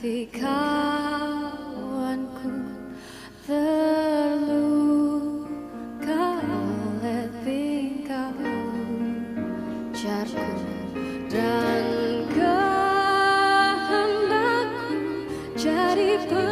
hati kawanku terluka oleh tingkahmu, ujarku dan kehendakku jadi pendukung.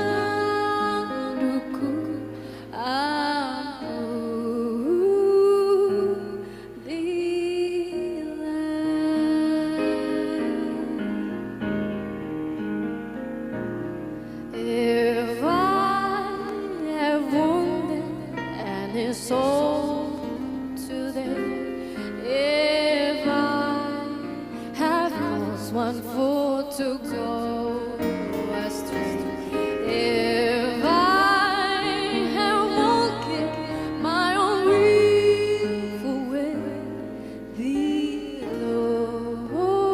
If I have wounded any soul today, if I have caused one foot to go astray, if I have walked my own willful way, the Lord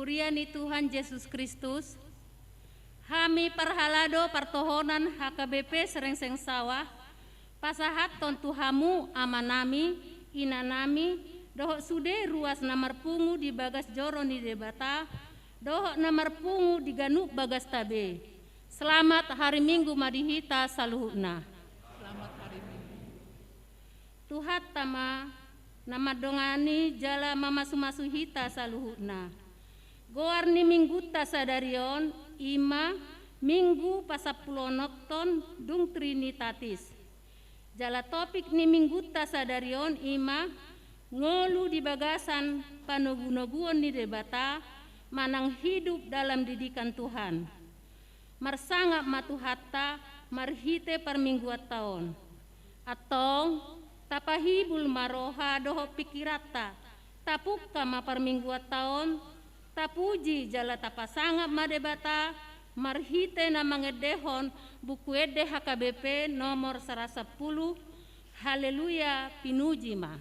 Buriani Tuhan Yesus Kristus, hami parhalado partohonan HKBP Serengseng Sawah, pasahat tontu hamu amanami, inanami, dohok sude ruas namar pungu di bagas joro ni debata, dohok namar pungu di ganuk bagas tabe. Selamat hari Minggu madihita saluhuna. Selamat hari Minggu. Tuhat tama nama dongani jala mama sumasu hita saluhuna. Goarni minggu tasadarion ima minggu pasapulonokton dung trinitatis. Jala topik ni minggu tasadarion ima ngolu di bagasan panogu-noguon ni debata manang hidup dalam didikan Tuhan. Marsangap matuhatta marhite permingguat tahun. Atong tapahibul maroha doho pikirata tapuk kama permingguat tahun tapuji jala tapasangap madebata marhite na mangedehon buku ede HKBP nomor 110. Haleluya pinuji ma.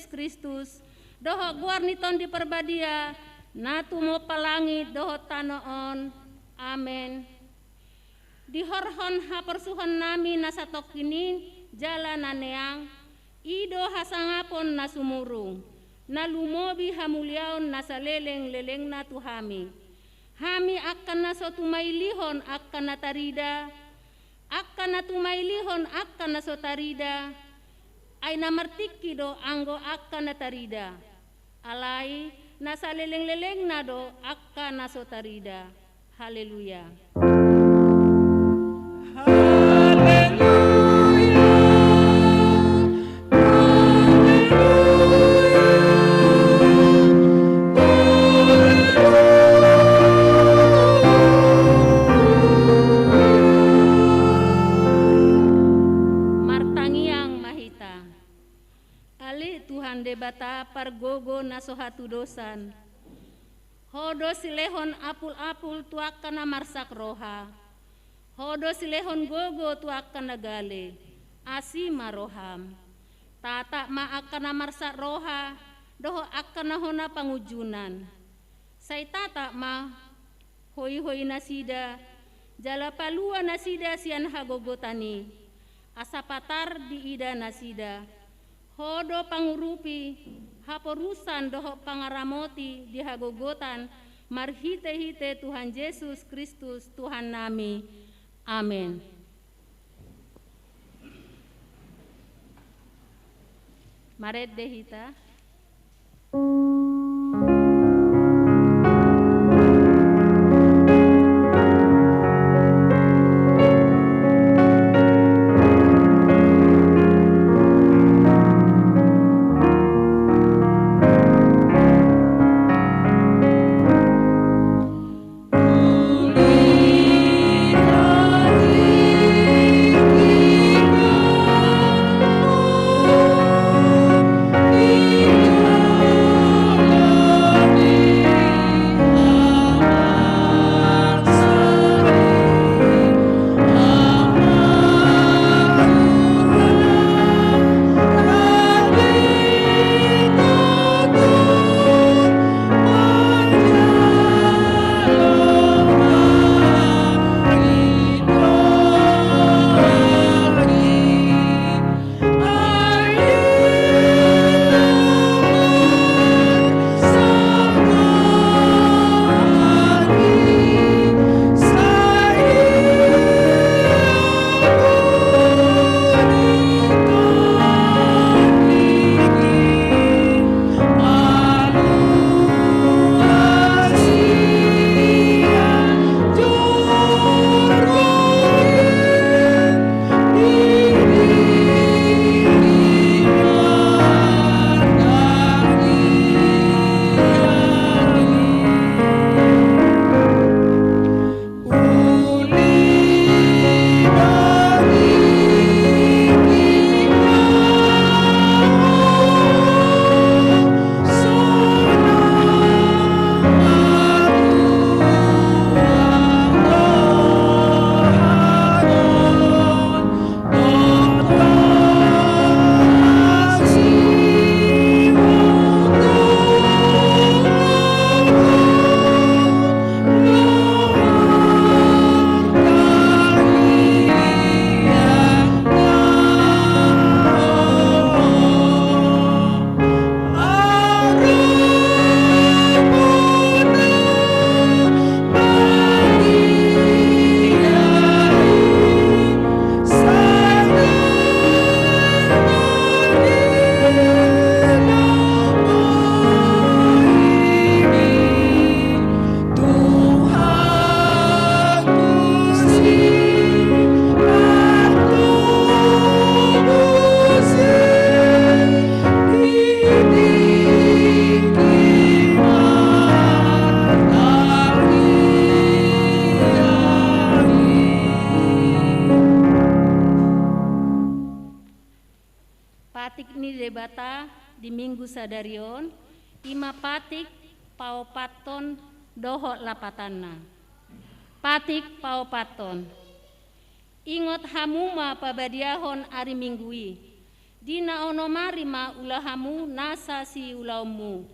Kristus doho guarni ton di perbadia natu mo palangi doho tanoon amen. Di horhon ha persuhon nami nasatok kini jalan naneang ido hasangapon nasumurung nalumobi hamuliaon nasaleleng-leleng na tuhami hami akan nasotumailihon akan natarida akan natumailihon akan nasotarida ay namartiki do anggo akan natarida alai nasaleleng-leleng na do akan nasotarida. Haleluya. Debata pargogo nasohatu dosan hodo silehon apul-apul tuakan marsak roha hodo silehon gogo tuakan nagale asima roham tata ma akan marsak roha doho akan nahona pangujunan say tata ma hoi-hoi nasida jala palua nasida sian hagogotani asapatar di ida nasida, hodo pangurupi, haporusan doho pangaramoti di hagogotan, marhite-hite Tuhan Yesus Kristus Tuhan nami. Amin. Maret dehita. Patik ni debata di minggu sadarion, ima patik pao paton doho lapatana. Patik pao paton. Ingot hamuma pabadiahon ari minggui. Dina onomari ma ulahamu nasa si ulaumu.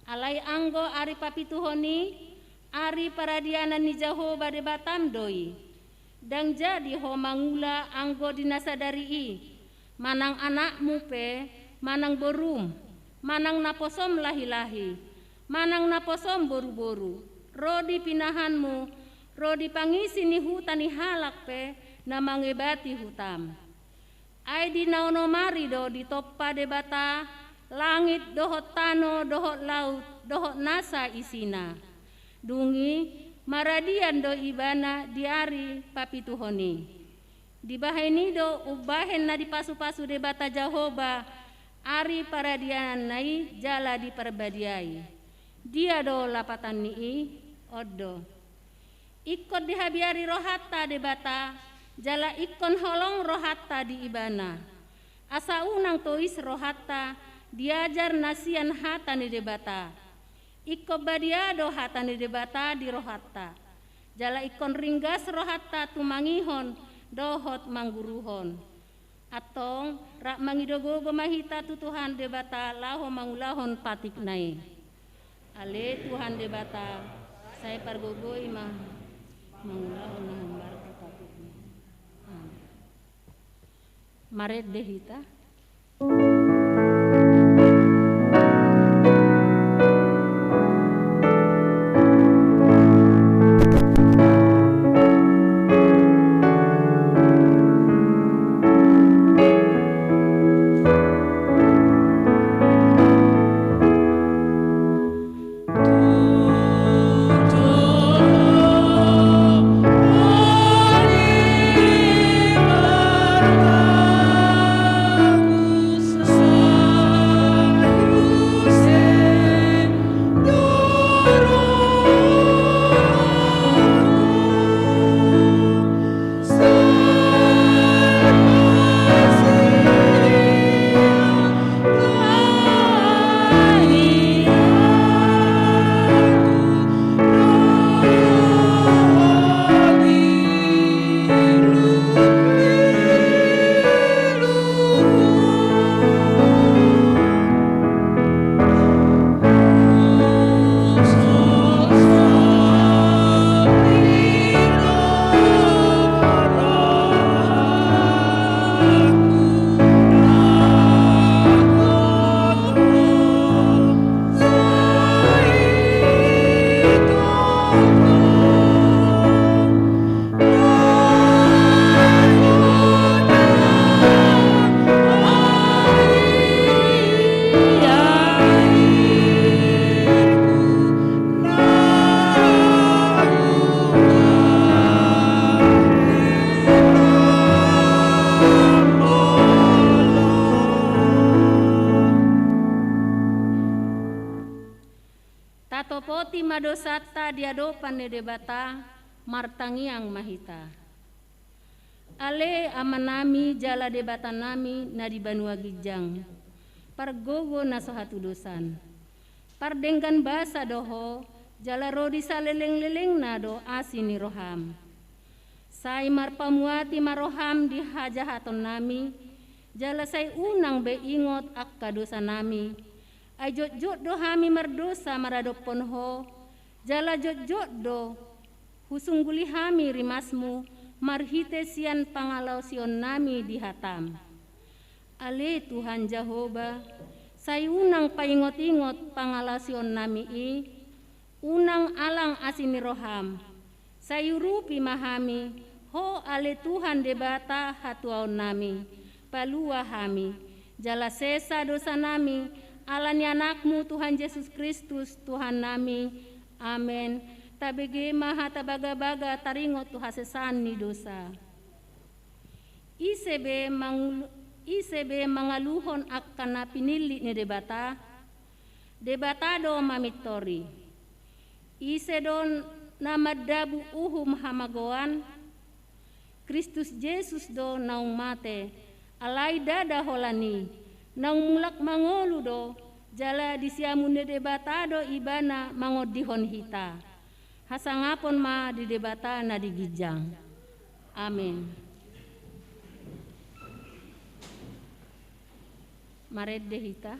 Alai anggo ari papituhoni, ari paradiana ni Jehovah debatam doi. Dan jadi ho mangula anggo dinasadari i. Manang anakmu pe, manang borum, manang naposom lahi-lahi, manang naposom boru-boru, rodi pinahanmu, rodi pangisi ni hutan ni halak pe, na mangebati hutam. Ai di naonomari do di toppa debata, langit dohot tano, dohot laut, dohot nasa isina. Dungi, maradian do ibana diari papituhoni. Di baheni do ubahen na di pasu-pasu debata Jehovah ari paradianan nai jala di perbadiai. Dia do lapatan ni odo. Ikut dihabiari rohata debata jala ikon holong rohata di ibana. Asa unang tois rohata diajar nasian hata ni debata. Iko badiado hata ni debata di rohata. Jala ikon ringgas rohata tumangihon dohot mangguruhon atong rak mangidogo mahita tu Tuhan debata laho mangulahon patik nai ale Tuhan debata saya pargogoi mah mangulahon hambar patik Maret dehita. Tatopoti madosata diadopan ne debata martangiang mahita. Ale amanami jala debata nami na di Banua Gijang. Pargogo na sahatu dosan. Pardenggan basa doho jala rodi saleleng-leleng na do asini roham. Sai marpamuati maroham di hajahaton nami. Jala say unang beingot akka dosa nami. Ay jot-jot do hami mardosa maradopon ho, jala jot-jot do, husungguli hami rimasmu, marhite sian pangalaw sion nami di hatam. Ale Tuhan Jehovah, say unang paingot-ingot pangalaw sion nami unang alang asini roham, say urupi mahami, ho ale Tuhan debata hatuaon nami, palua hami, jala sesa dosa nami, Alani anakmu Tuhan Yesus Kristus Tuhan nami, amen. Tabege maha tabaga-baga taringot tu hasesan ni dosa. Isebe mangaluhon akan na pinili ni debata do mamitori. Ise don na madabu uhum hamagoan, Kristus Yesus do naung mate, alay dada holani. Nang mulak mangolu do jala disiamun de debata do ibana mangodihon hita hasangapon ma di debata na di Gijang. Amin. Maret dehita.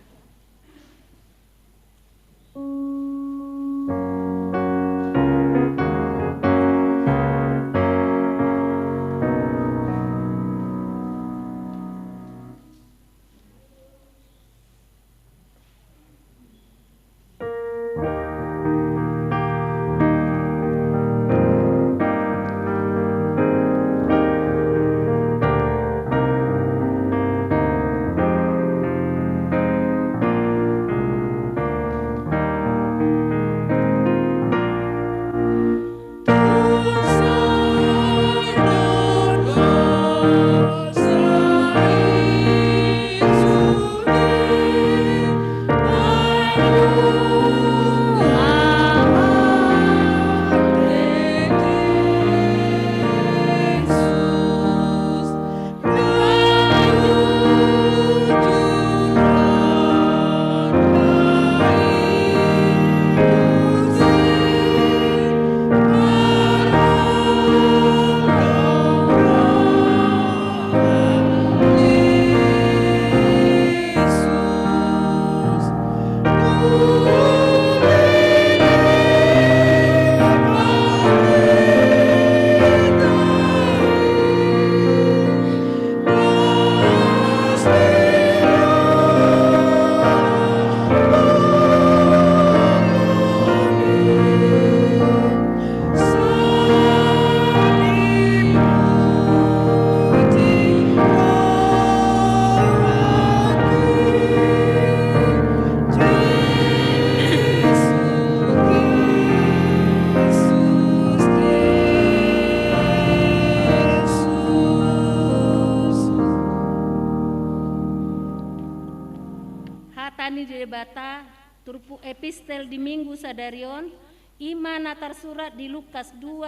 debata turpu epistel di minggu sadarion imana tersurat di Lukas 2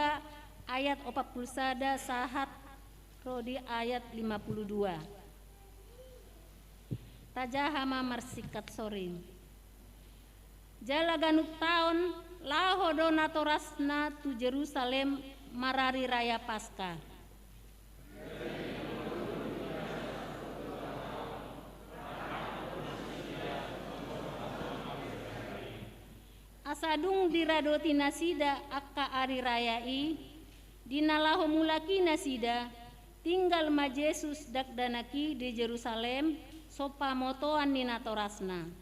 ayat 41 sahat rodi ayat 52. Tajahama marsikat soring. Jala ganuk tahun laho donatorasna tu Jerusalem marari raya Paskah. Asadung diradoti nasida akka ari rayai dinalaho mulaki nasida tinggal ma Yesus dakdanaki di Jerusalem sopa motoan ninatorasna.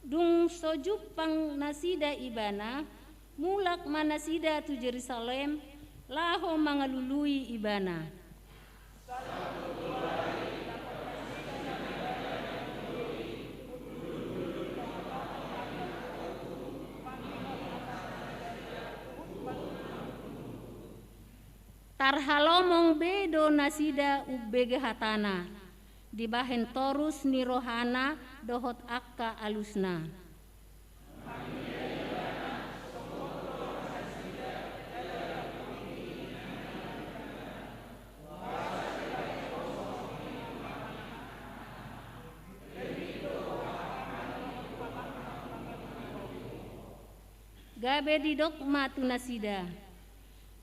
Dung sojupang nasida ibana mulak manasida tu Jerusalem laho mangalului ibana. Tarhalomong bedo nasida ubege hatana dibahen torus ni rohana dohot akka alusna. Gabe di dogma tu nasida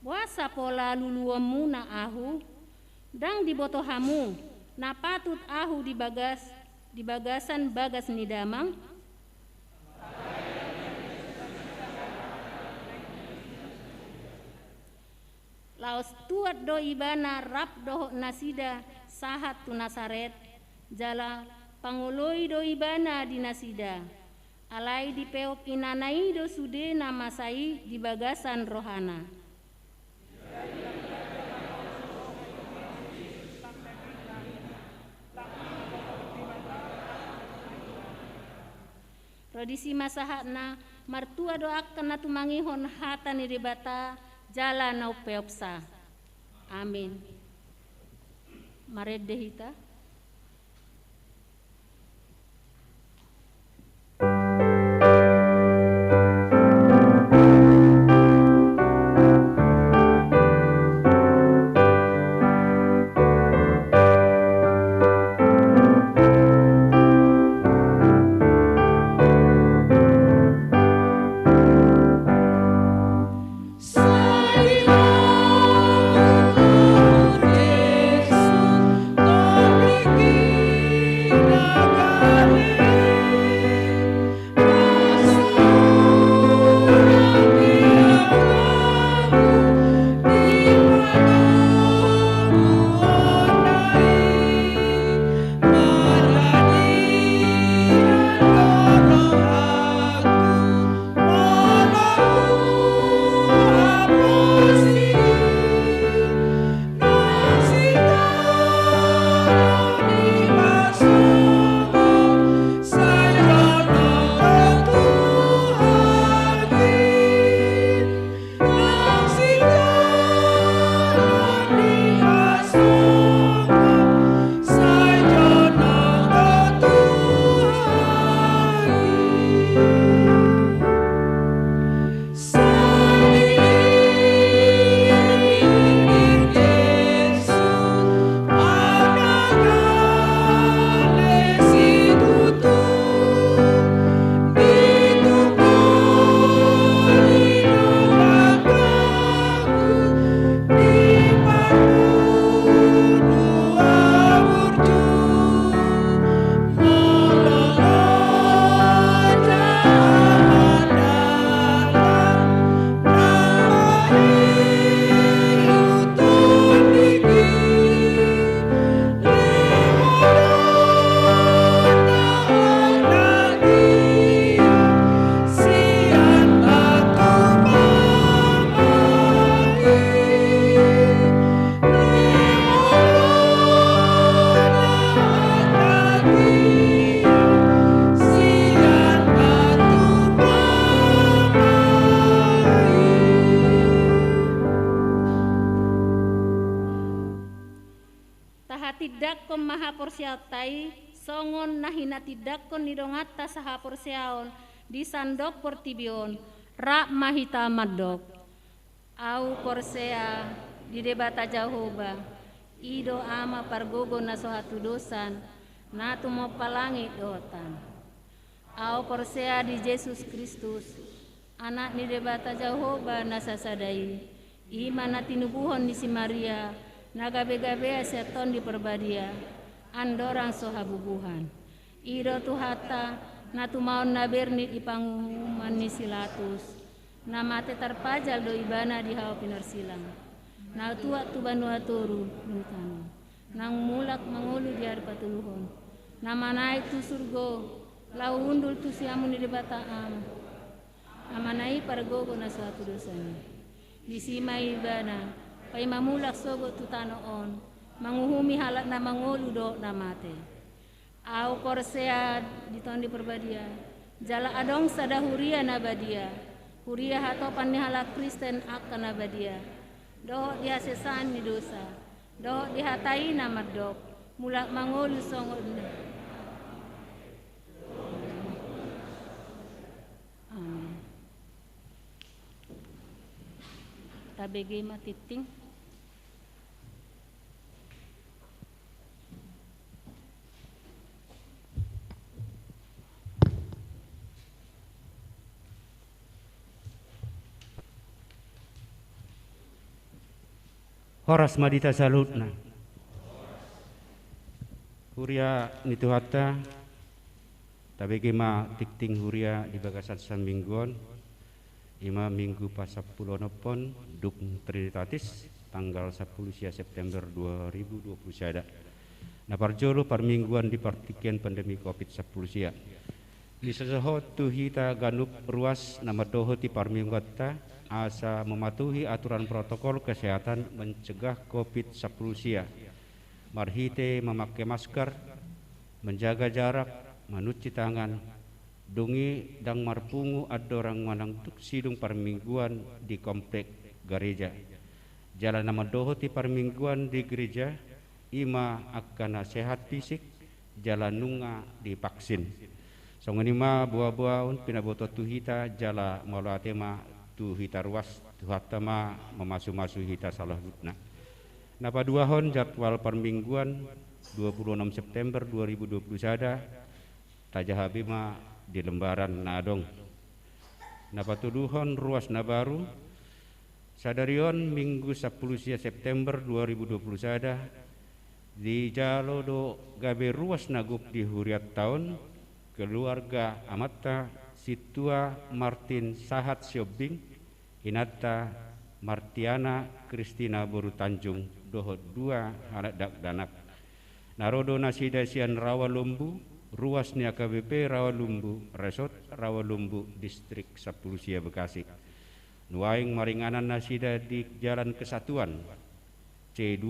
wasa pola luluamu na ahu dang dibotohamu na patut ahu di bagasan bagas nidamang laos tuat do ibana rap do nasida sahat tu Nasaret jala pangoloi do ibana di nasida alai di peok inanai do sude nama sai di bagasan rohana. Rodisi masahatna martua doakan na tumangihon hata ni debata jala nau peopsa. Amin. Mared dehita. Jesús, Pahatidak ko mahaporsiatay, songon nahinatidak ko nidongata sa haporsiaon, di sandok portibion, ra mahita madok. Au korsea, di debata Jehovah, ido ama pargogo na sohatudosan, na tumopalangit dotan. Au korsea di Yesus Kristus, anak ni debata Jehovah na sasadai, ima na tinubuhon ni si Maria, nagabe-gabe seton di perbadia, andorang sohabubuhan. Ido tuhata na tumaon na bernit ipanguman ni silatus, na mate tarpajal do ibana di hawa pinarsilang. Na tuwa tu banua toru nutano, nang mulak mangulu di hari patuluhon. Na manai tu surgo, lau undul tu siamu ni debataam. Amanai pargogo na suatu dosanya. Disimai ibana, pai mamulak sogo tu tanoon, manguhumi halak na mangulu do na mate. Au korsea di tahun di perbadia, jala adong sada huria na badia, huria hatopan ni halak Kristen akan na badia. Doh dihasesan ni dosa, doh dihatai na mardok, mulak mangulu songod na. Amin. Tabege matiting. Horas madita salutna. Huria nituhata tabege ma tikting huria di bagasan samingguan ima minggu pasapuluh nopon duk Trinitatis tanggal 10 September 2020 siada. Na parjolo parmingguan di partikian pandemi Covid-10 sia. Di sesoho tu hita ganup ruas nama doho ti parmingguata asa mematuhi aturan protokol kesehatan mencegah Covid-10 sia. Marhite memakai masker, menjaga jarak, mencuci tangan, dungi dang marpungu adorang manang tuk sidung parmingguan di komplek gereja. Jalan nama doho ti parmingguan di gereja, ima akan sehat fisik, jalan nunga divaksin. Songonima buah-buah pinaboto tuhita jala malatema tu hita ruas tu hatama memasu-masu hita salah gutna. Napa duahon jadwal permingguan 26 September 2020 sada tajahabima di lembaran nadong. Napa tuduhon ruas nabaru sadarion minggu 10 September 2020 sada di jalo do gabe ruas nagup di huriat tahun keluarga amata situa Martin Sahat Siobing Inata Martiana Kristina Boru Tanjung doho dua anak dak danak narodo nasida sian Rawalumbu ruas ni AKBP Rawalumbu Resort Rawalumbu distrik Sapulusia Bekasi nuaing maringanan nasida di Jalan Kesatuan C2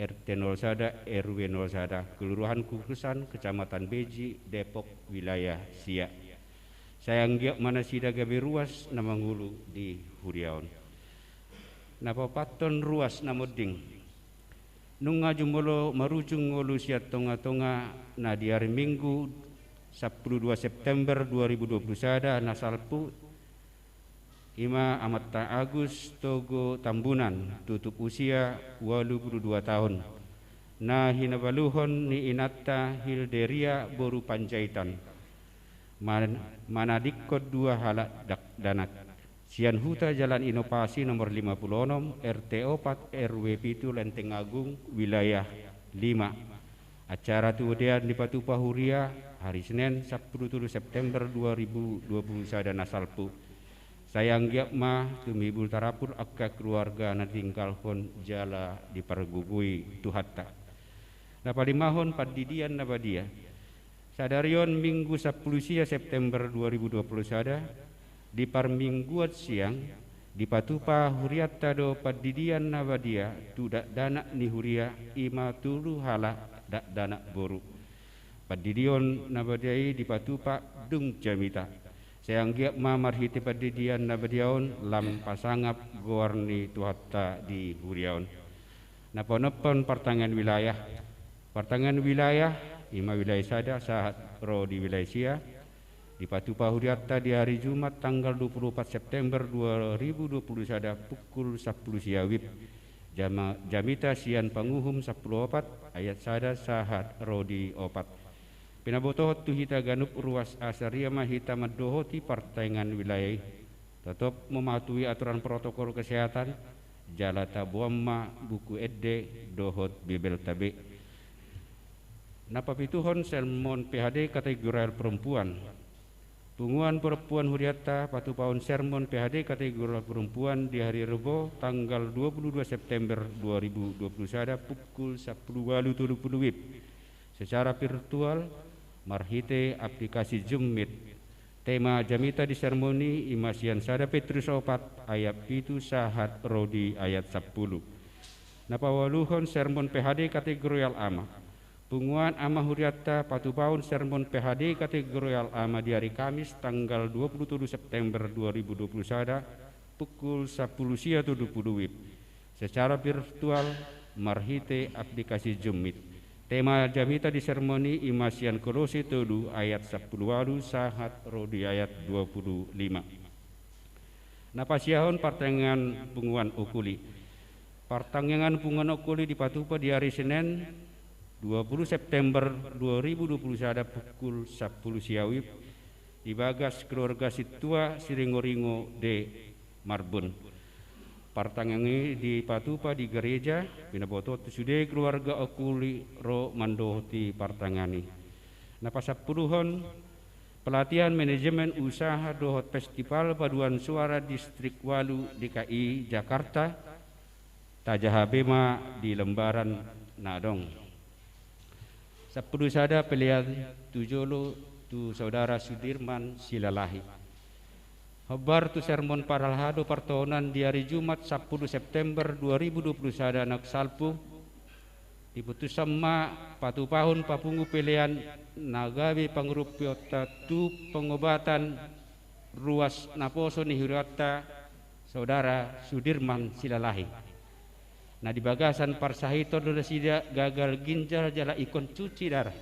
RT 01 RW 01 Kelurahan Kukusan Kecamatan Beji Depok wilayah Siak. Sayang giak mana sida gabe ruas nama ngulu di Huriaon. Napa paton ruas namoding. Nung ngajumolo marujung ngulu siat tonga-tonga na di hari Minggu 12 September 2020 sada nasalpu ima Amata Agus Togo Tambunan tutup usia 82 tahun. Na hinabaluhon ni Inata Hilderia Boru Panjaitan. Manadikot dua halak danak sian huta Jalan Inovasi nomor 56 RT 4 RW 7 Lenteng Agung wilayah 5. Acara tudian di Patupa Huria hari Senin 10 September 2020 sada nasalpu. Sayang giap ma tumibul tarapur akka keluarga na tinggal hon jala dipergugui tuhatta. Napalimahon padidian nabadia. Sadarion minggu 10 September 2020 sada di parmingguat siang di Patupa Huriata do padidian nabadia tudak danak ni huria ima tulu hala dak danak boru. Padidion nabadiai di Patupa dung jamita. Sayang giap ma marhiti padidian nabadiaon lam pasangap goarni tuhatta di huriaon. Napon-napon pertangan wilayah Partangan wilayah, ima wilayah sada sahat ro di wilayah sia. Di Patupa Huriatta di hari Jumat tanggal 24 September 2020 sada pukul 10 siawib. Jamita sian panguhum 10 opat ayat sada sahat ro di opat. Pinabotohot tu hita ganup ruas asaria mahita madohoti partangan wilayah. Tetap mematuhi aturan protokol kesehatan. Jala tabuamma buku edde dohot bibel tabe. Napapituhon sermon PHD kategori perempuan. Punguan perempuan Huriatta Patupaon sermon PHD kategori perempuan di hari Rebo tanggal 22 September 2021 pukul 10.30 WIB secara virtual marhite aplikasi Zoom Meet. Tema jamita di sermoni imasian sada Petrus 4 ayat 7 sahat rodi ayat 10. Napawaluhon sermon PHD kategori ama. Punguan ama Huriatta Patupaon sermon PHD kategori ama di hari Kamis tanggal 27 September 2021 pukul 10.20 WIB secara virtual marhite aplikasi Zoom Meet. Tema jamita di sermoni imasian Kolose 3 ayat 10 sahat rodi ayat 25. Napasiahon partangan punguan okuli. Partangan punguan okuli di Patupa di hari Senin 20 September 2021 pukul 10 siawib di Bagas keluarga Situa Siringoringo de Marbun. Partangangi di Patupa di gereja pinaboto sude keluarga okuli ro mandohoti partangani. Napasapuluhon pelatihan manajemen usaha dohot festival paduan suara distrik Walu DKI Jakarta Tajahabema di lembaran Nadong. Sepuluh sada pilihan tujolo tu saudara Sudirman Silalahi. Habar tu sermon paralhado partonan di hari Jumat 10 September 2020 sada anak salpu diputus sama patupahun papungu pilihan nagawi pangrupiota tu pengobatan ruas naposo ni Huriatta saudara Sudirman Silalahi. Nah di bagasan parsahito doda sida gagal ginjal jala ikon cuci darah.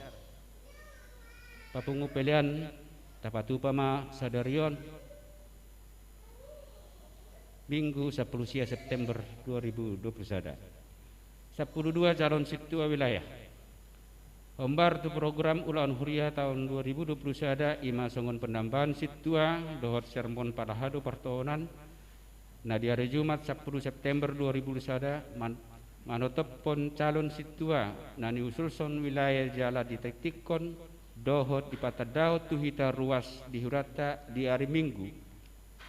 Papungu pilihan tapatupa ma sadarion Minggu 10 September 2021. 12 calon situa wilayah. Hombar tu program ulaan huria tahun 2020 sada ima songon penambahan situa dohot sermon parahado partonan. Nah di hari Jumat 10 September 2021 sada manotopon calon situa nani usulson wilayah jala ditektikon dohot di patadaot tuhita ruas di Huriatta di hari Minggu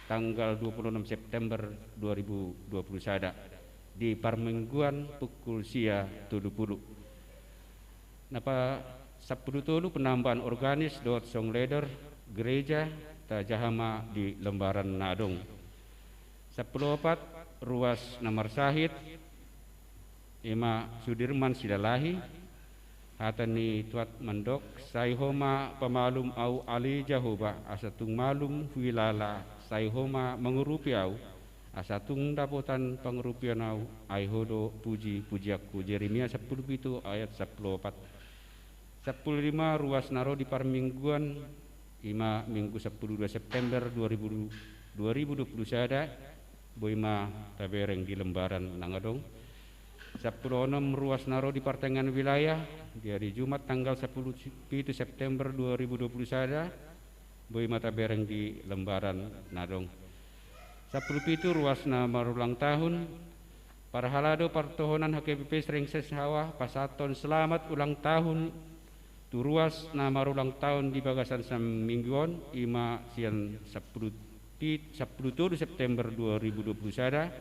tanggal 26 September 2020 sada di Parmingguan pukul sia 70. Napa 10 penambahan organis dohot song leader gereja Tajahama di lembaran Nadong. 10 ruas Namar Sahid Ima Sudirman Silalahi hatani tuat mandok saihoma pemalum au ali jahoba asatung malum wilala saihoma mengurupi au asatung dapotan pengurupian au aihodo puji pujiaku Jeremia 10 itu ayat 14. 15 ruas naro di Parmingguan ima Minggu 10 September 2020 sada boima tabereng di lembaran Nangadong. 16 ruas naro di partengan wilayah di hari Jumat tanggal 10 September 2020 sada boima tabereng di lembaran Nadong. 10 ruas na marulang tahun parhalado partohonan HKBP Srengseng Sawah pasaton selamat ulang tahun tu ruas na marulang tahun di Bagasan Samingguon ima sian 10 September 2020 sada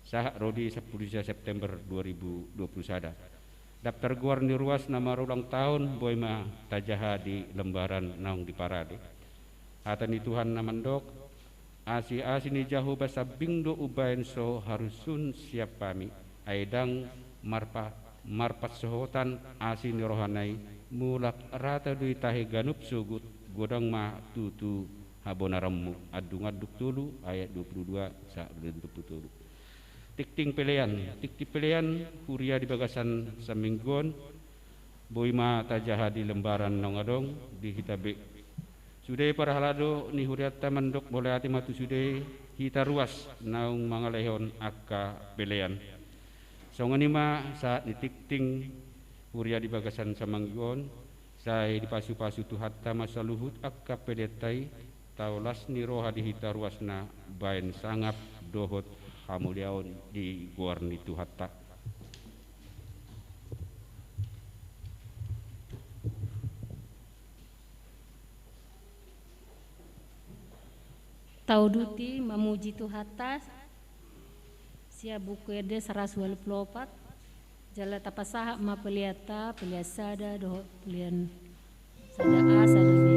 sah rodi 10 September 2020 sada. Daftar guarni ruas nama ulang tahun boima tajaha di lembaran naung di parade. Hatani Tuhan namandok asi ni jahu basa bingdo ubain so harusun siap pami aidang marpat sohotan asi ni rohanai mulak rata dui tahe ganup sugut godang ma tutu habonarammu adung-aduk tulu ayat 22 sa bentuk tulu. Tikting pilihan Huria di Bagasan Samingguon boima tajaha di lembaran nongadong di hitabe sudai para halado ni huriata mandok boleh hati matu sudai hita ruas naung mangalehon akka belean songonima saat ditikting huria di bagasan samanggon saya di pasu-pasu tu hatta masa luhut akka pedetai taulas ni roha di hita ruasna bain sangap dohot hamuliaon di guarni tu hatta. Tauduti memuji Tuhatta sia buku ede 124 jala tapasaha ma peliata peliasada doh pelian sada a sada b.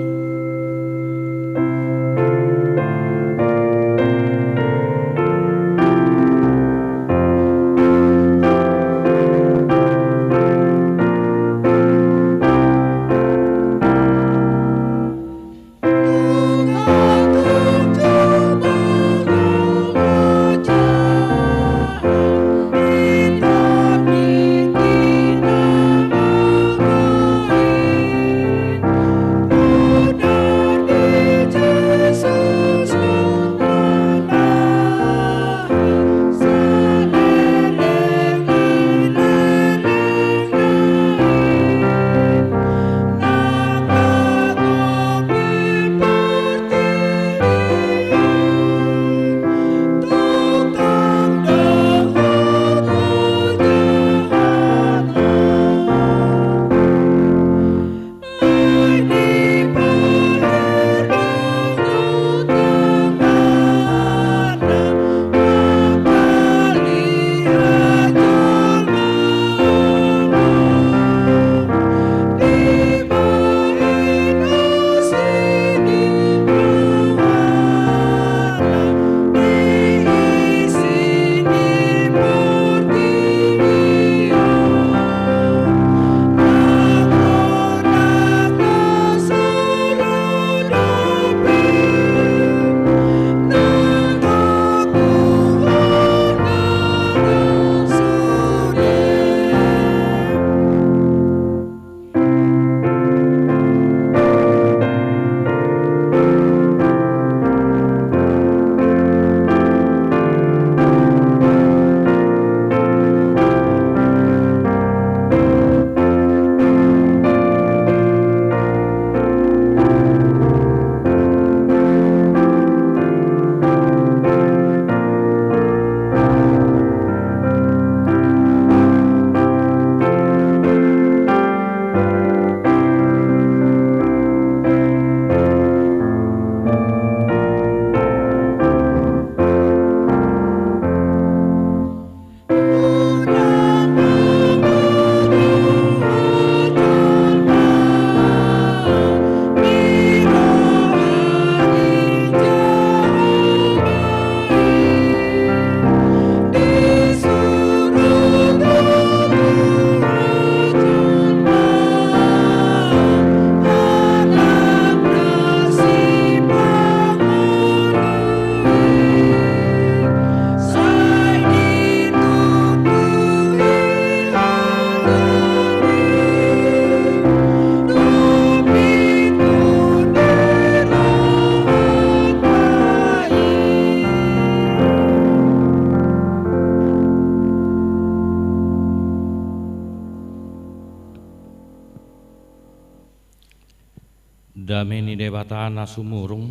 Dameni debatana sumurung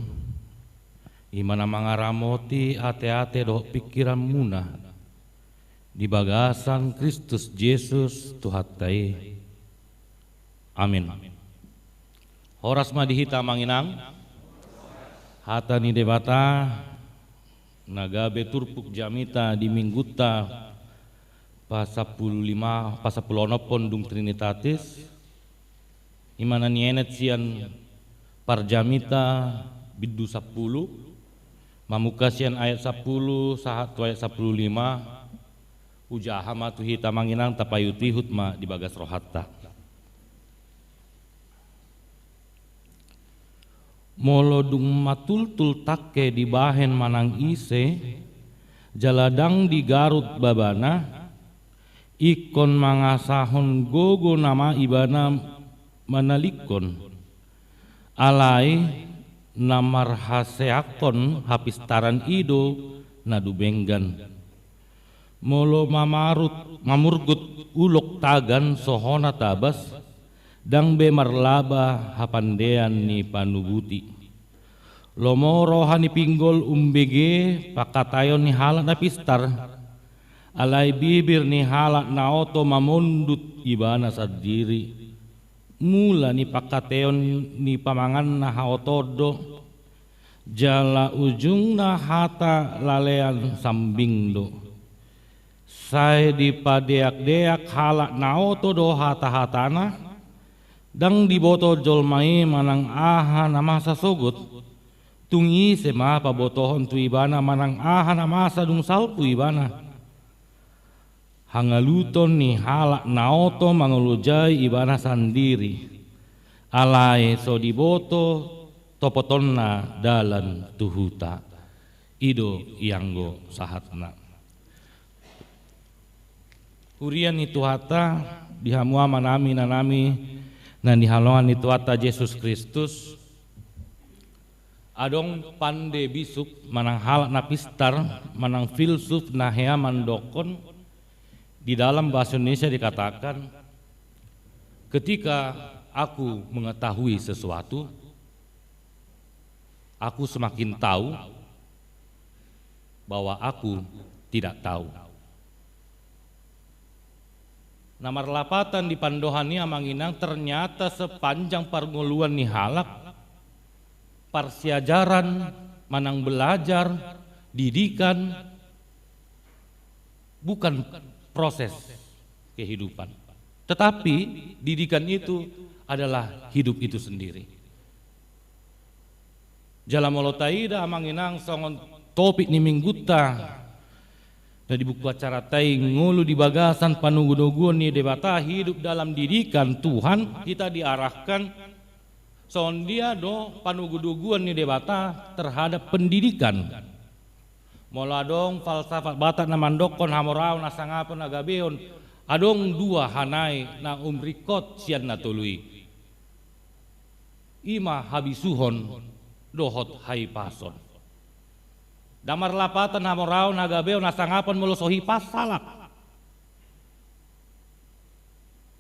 imana mangaramoti ate-ate do pikiran muna di bagasan Kristus Yesus Tuhattai. Amin. Horas madihita manginang hata ni debata nagabe turpuk jamita di mingguta pasapulonopon dung Trinitatis imana nienet sian parjamita biddu 10 mamukasian ayat 10 sahat ayat 15 ujaha matu hita manginang tapayuti hutma di bagas rohatta. Molodung matultul takke di bahen manang ise jaladang di Garut babana ikon mangasahon gogo nama ibana manalikon alai namar haseakon hapistaran ido nadubenggan molo mamurgut ulok tagan sohona tabas dang be marlaba hapandean ni panubuti lomoro hani pinggol umbege pakatayon ni halak na pistar alai bibir ni halak na oto mamundut ibana sadiri mula ni pakateon ni pamangan na haotodo jala ujung na hata lalean sambingdo saya di padeak-deak halak na otodo hata-hatana dang diboto jolmai manang aha na masa sogot tungi sema pabotohon tu ibana manang aha na masa dung salpu ibana hangaluton ni halak naoto mangulujai ibana sandiri alai so diboto topotonna dalan tuhuta ido ianggo sahatna hurian itu hata dihamua manami nanami nan dihalongan itu hata Yesus Kristus adong pande bisuk manang halak napistar manang filsuf nahea mandokon. Di dalam bahasa Indonesia dikatakan, ketika aku mengetahui sesuatu, aku semakin tahu bahwa aku tidak tahu. Namar lapatan di pandohani amanginang ternyata sepanjang parngoluan ni halak, parsiajaran, manang belajar, didikan, bukan proses kehidupan, tetapi didikan itu adalah hidup itu sendiri. Jalamolotaida amanginang songon topik ni mingguta dan di buku acara tai ngulu di bagasan panugudugun ni debata hidup dalam didikan Tuhan kita diarahkan son dia do panugudugun ni debata terhadap pendidikan. Mola dong falsafat batak na mandokon hamorau na sangapon na gabeon adong dua hanai na umrikot sian na tului ima habisuhon dohot hai pason damar lapatan hamorau na gabeon na sangapon molosohi pasalak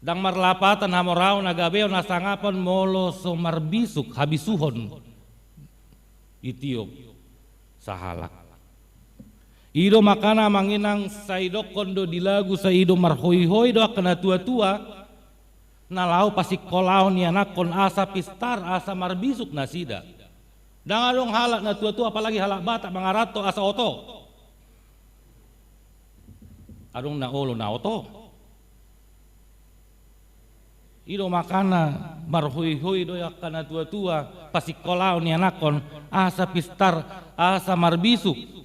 damar lapatan hamorau na gabeon na sangapon molosomar bisuk habisuhon itiop sahalak ido makana manginang saido kondo dilagu saido marhoi-hoi do kena tua-tua nalau pasik kolau ni anak kon asa pistar asa marbisuk nasida dangadong halak na tua-tua apalagi halak batak mangarato asa oto adong na olo na oto ido makana marhoi-hoi do kena tua-tua pasik kolau ni anak kon asa pistar asa marbisuk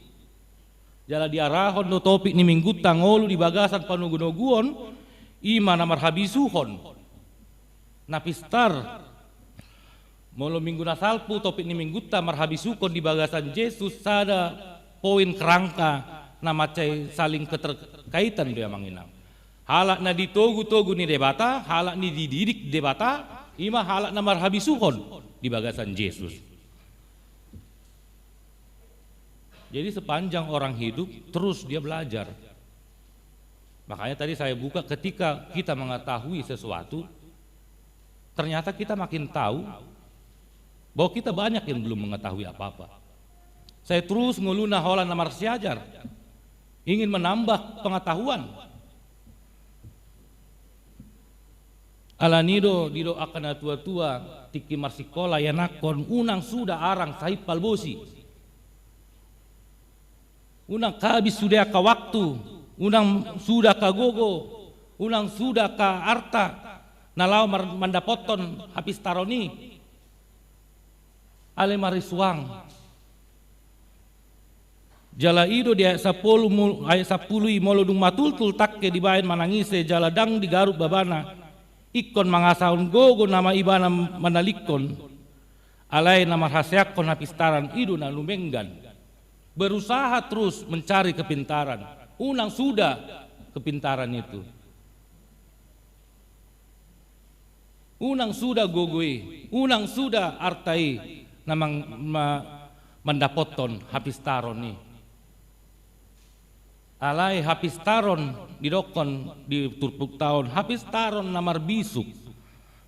jala diarahon do topik ni mingguta ngolu di bagasan panugunoguon ima namar habisuhon napistar molo minggu nasalpu topik ni mingguta marhabisukon di bagasan Yesus sada poin kerangka nama cai saling keterkaitan dia manginang halak na ditogu-togu ni debata halak ni dididik debata ima halak namar habisuhon di bagasan Yesus. Jadi sepanjang orang hidup terus dia belajar. Makanya tadi saya buka ketika kita mengetahui sesuatu, ternyata kita makin tahu bahwa kita banyak yang belum mengetahui apa-apa. Saya terus nguluna holan namar siajar, ingin menambah pengetahuan. Alanido dido akan tua-tua tiki marsikola yanakon unang sudah arang sahip palbosi. Unang kabis sudah ka waktu, unang sudah ka gogo, unang sudah ka arta, nalau mandapoton habis taroni, ale marisuang. Jala ido di ayat 10 molodung matultul takke dibayan manangise jala dang di garut babana, ikon mangasaun gogo nama ibana manalikon, alai nama haseakon hapistaran ido na lumenggan. Berusaha terus mencari kepintaran. Unang sudah kepintaran itu. unang sudah gogoy, unang sudah artai namang mendapoton habis taron ni. Alai habis taron didokon di turpuk tahun habis taron namar bisuk.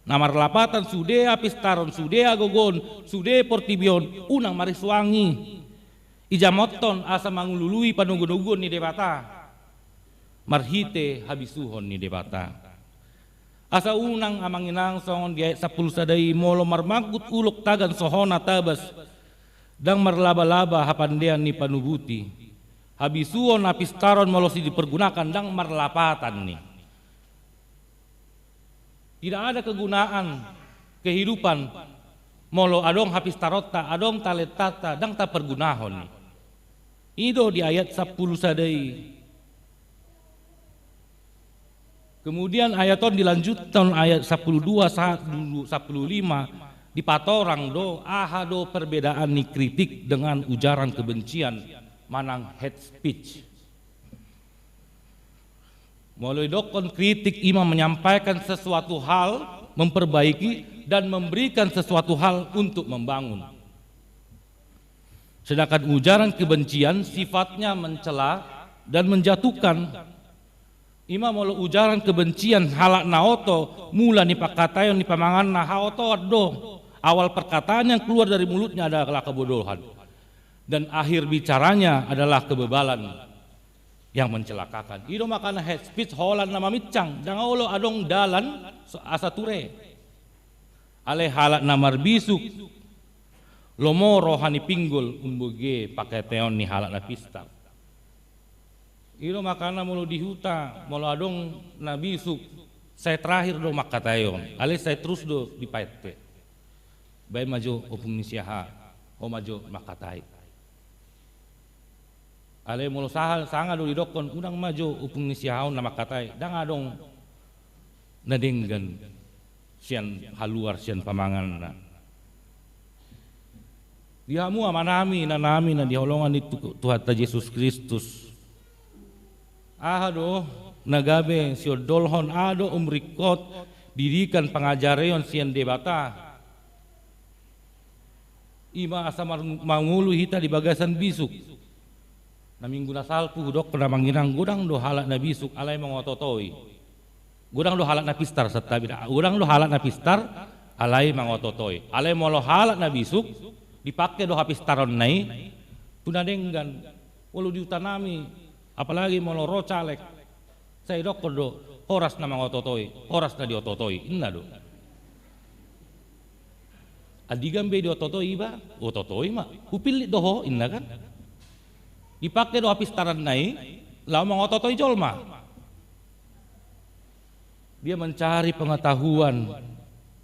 Namar lapatan sude habis taron sude agogon sude portibion unang mariswangi. Ijamoton asa mangulului panugun-ugun ni debata. Marhite habisuhon ni debata. Asa unang amanginang songon di ayat 10 sadai molo marmagut ulok tagan sohona tabas dang marlaba-laba hapandean ni panubuti. Habisuon habis taron molosi dipergunakan dang marlapatan nih. Tidak ada kegunaan kehidupan molo adong habis tarota adong taletata dang tak pergunahon nih. Itu di ayat 10 sadai. Kemudian ayaton dilanjutkan ayat 12 15 di patorang do ahado perbedaan ni kritik dengan ujaran kebencian manang hate speech. Melalui dokon kritik imam menyampaikan sesuatu hal, memperbaiki dan memberikan sesuatu hal untuk membangun. Sedangkan ujaran kebencian sifatnya mencela dan menjatuhkan. Imam melalui ujaran kebencian halak naoto mula ni pakatayon ni pamangan na haoto do. Awal perkataan yang keluar dari mulutnya adalah kebodohan. Dan akhir bicaranya adalah kebebalan yang mencelakakan. Ido makana hate speech holan nama micang dan olo adong dalan asa ture. Ale halak namar bisuk lomo rohani pinggul umbuge pakai teon ni halak na pista. Ido makana mulu dihuta mulu adong na bisuk saya terakhir do makatayon. Ale saya terus do dipaite. Baik maju opung nisiaha o maju makatai. Ale mulu sahal sanga do didokon unang maju upung ni siahaon nama katai dang adong nadenggan sian haluar sian pamangan na dihamu amanami nanami na diholongan itu Tuhan Yesus Kristus ahado nagabe sio dolhon ado umrikot didikan pengajareon sian debata ima asa mangulu hita di bagasan bisuk. Na minggu na salpu dok pernah mangirang gudang do halak na bisuk alay mangototoi. Gudang do halak na pistar setabi gudang do halak na pistar alay mangototoi. Alay molo halak na bisuk dipakai do habis taron nai tunadenggan walau diutanami apalagi molo rocalek saya dok do horas na mangototoi horas na diototoi inna do. Adigambe diototoi ba ototoi ma upil doho inna kan. Dipakai do habis taran nai, lau mangototoi jolma. Dia mencari pengetahuan,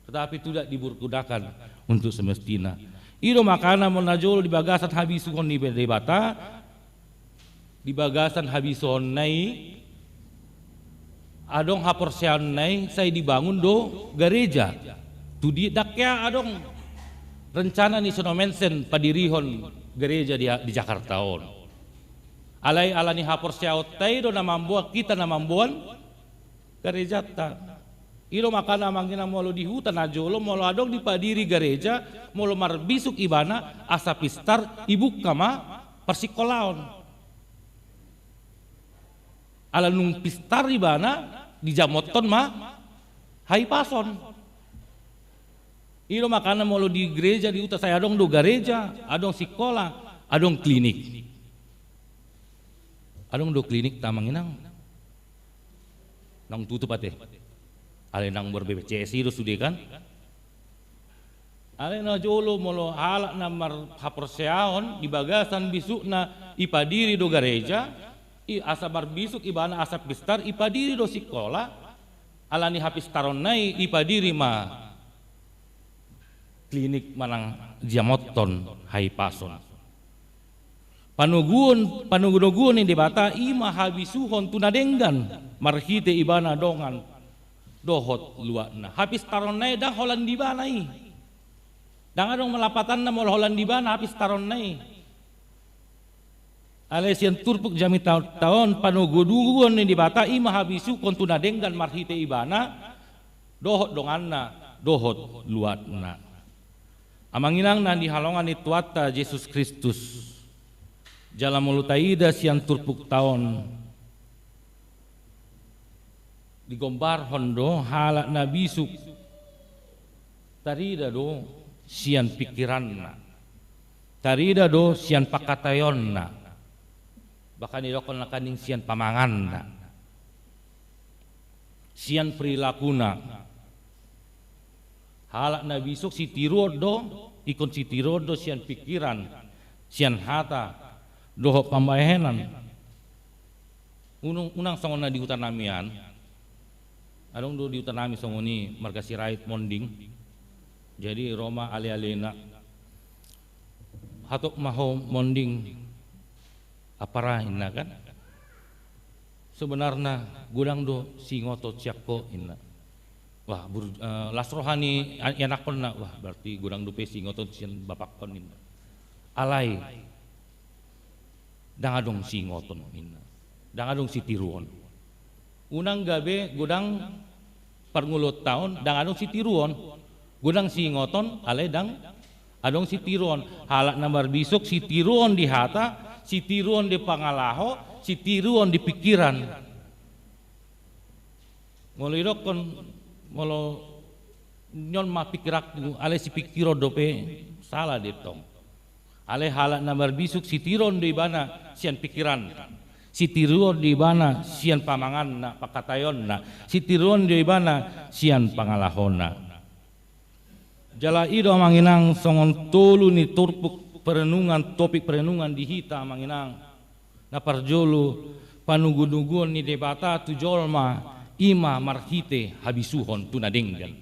tetapi tidak dipergunakan untuk semestinya. Iro makana monajol di bagasan habisuon ni debata, di bagasan habisuon nai, adong haporsean nai, saya dibangun do gereja. Tudi dakya adong rencana ni sono mensen padirihon gereja di Jakarta on. Alai alani hapor siaot do na mambuan kita na mambuan gereja ta. Ilo makana mangina molo di hutan ajolo molo adong di padiri gereja molo marbisuk ibana asa pistar ibu kama persikolaon. Ala nung pistar ibana di jamoton ma hai pason. Ilo makana molo di gereja di hutan saya adong do gereja adong sekolah adong klinik. Adong do klinik tamanginang nang tutup ate ale nang ber-BPJS itu sudah kan ale na jolo molo halak na haporseaon di bagasan bisuk na ipadiri do gereja i asa barbisuk ibana asa pistar ipadiri do sekolah alani habis taron nai ipadiri ma klinik manang jamoton hai pason. Panugun-nugun ni debata ima habisuhon tunadenggan marhite ibana dongan dohot luakna habis taron nai dah holan dibanai dang adong melapatan na mol holan dibana habis taron nai alesian turpuk jami tahun panugun-nugun ni debata ima habisuhon tunadenggan marhite ibana dohot donganna dohot luatna. Amanginang na dihalongan itu atta Yesus Kristus. Jala mulutaida sian turpuk taon. Digombar hondo halak na bisuk. Tarida do sian pikiranna. Tarida do sian pakatayonna. Bahkan idokon nakaning sian pamanganna. Sian perilakuna. Halak na bisuk si tirodo, ikon si tirodo sian pikiran, sian hata, doho pambahenan. Unang songon na di hutan namian, adong do di hutan nami songoni marga sirait monding. Jadi Roma ale-alena hatok maho monding aparahin na kan. Sebenarnya gudang do singoto siako inna. Wah las rohani yanakon na wah berarti gudang do pe singoto sian bapakon inna. Alai dangadong singoton inna. Dangadong sitiruon. Unang gabe gudang parngulot taon dangadong sitiruon. Gudang singoton alay dang adong sitiruon. Halak na marbisok sitiruon di hata, sitiruon di pangalaho, sitiruon di pikiran. Molo irok kon molo nyon ma pikirak alay si pikiro dope salah ditong. Alay halak na marbisok sitiruon di bana sian pikiran. Sitiruon di bana sian pamangan na pakatayon na. Sitiruon di bana sian pangalahon na. Jala ido manginang songon tolu ni turpuk perenungan topik perenungan di hita manginang na parjolu panugunugun ni debata tujolma ima marhite habisuhon tunadenggan.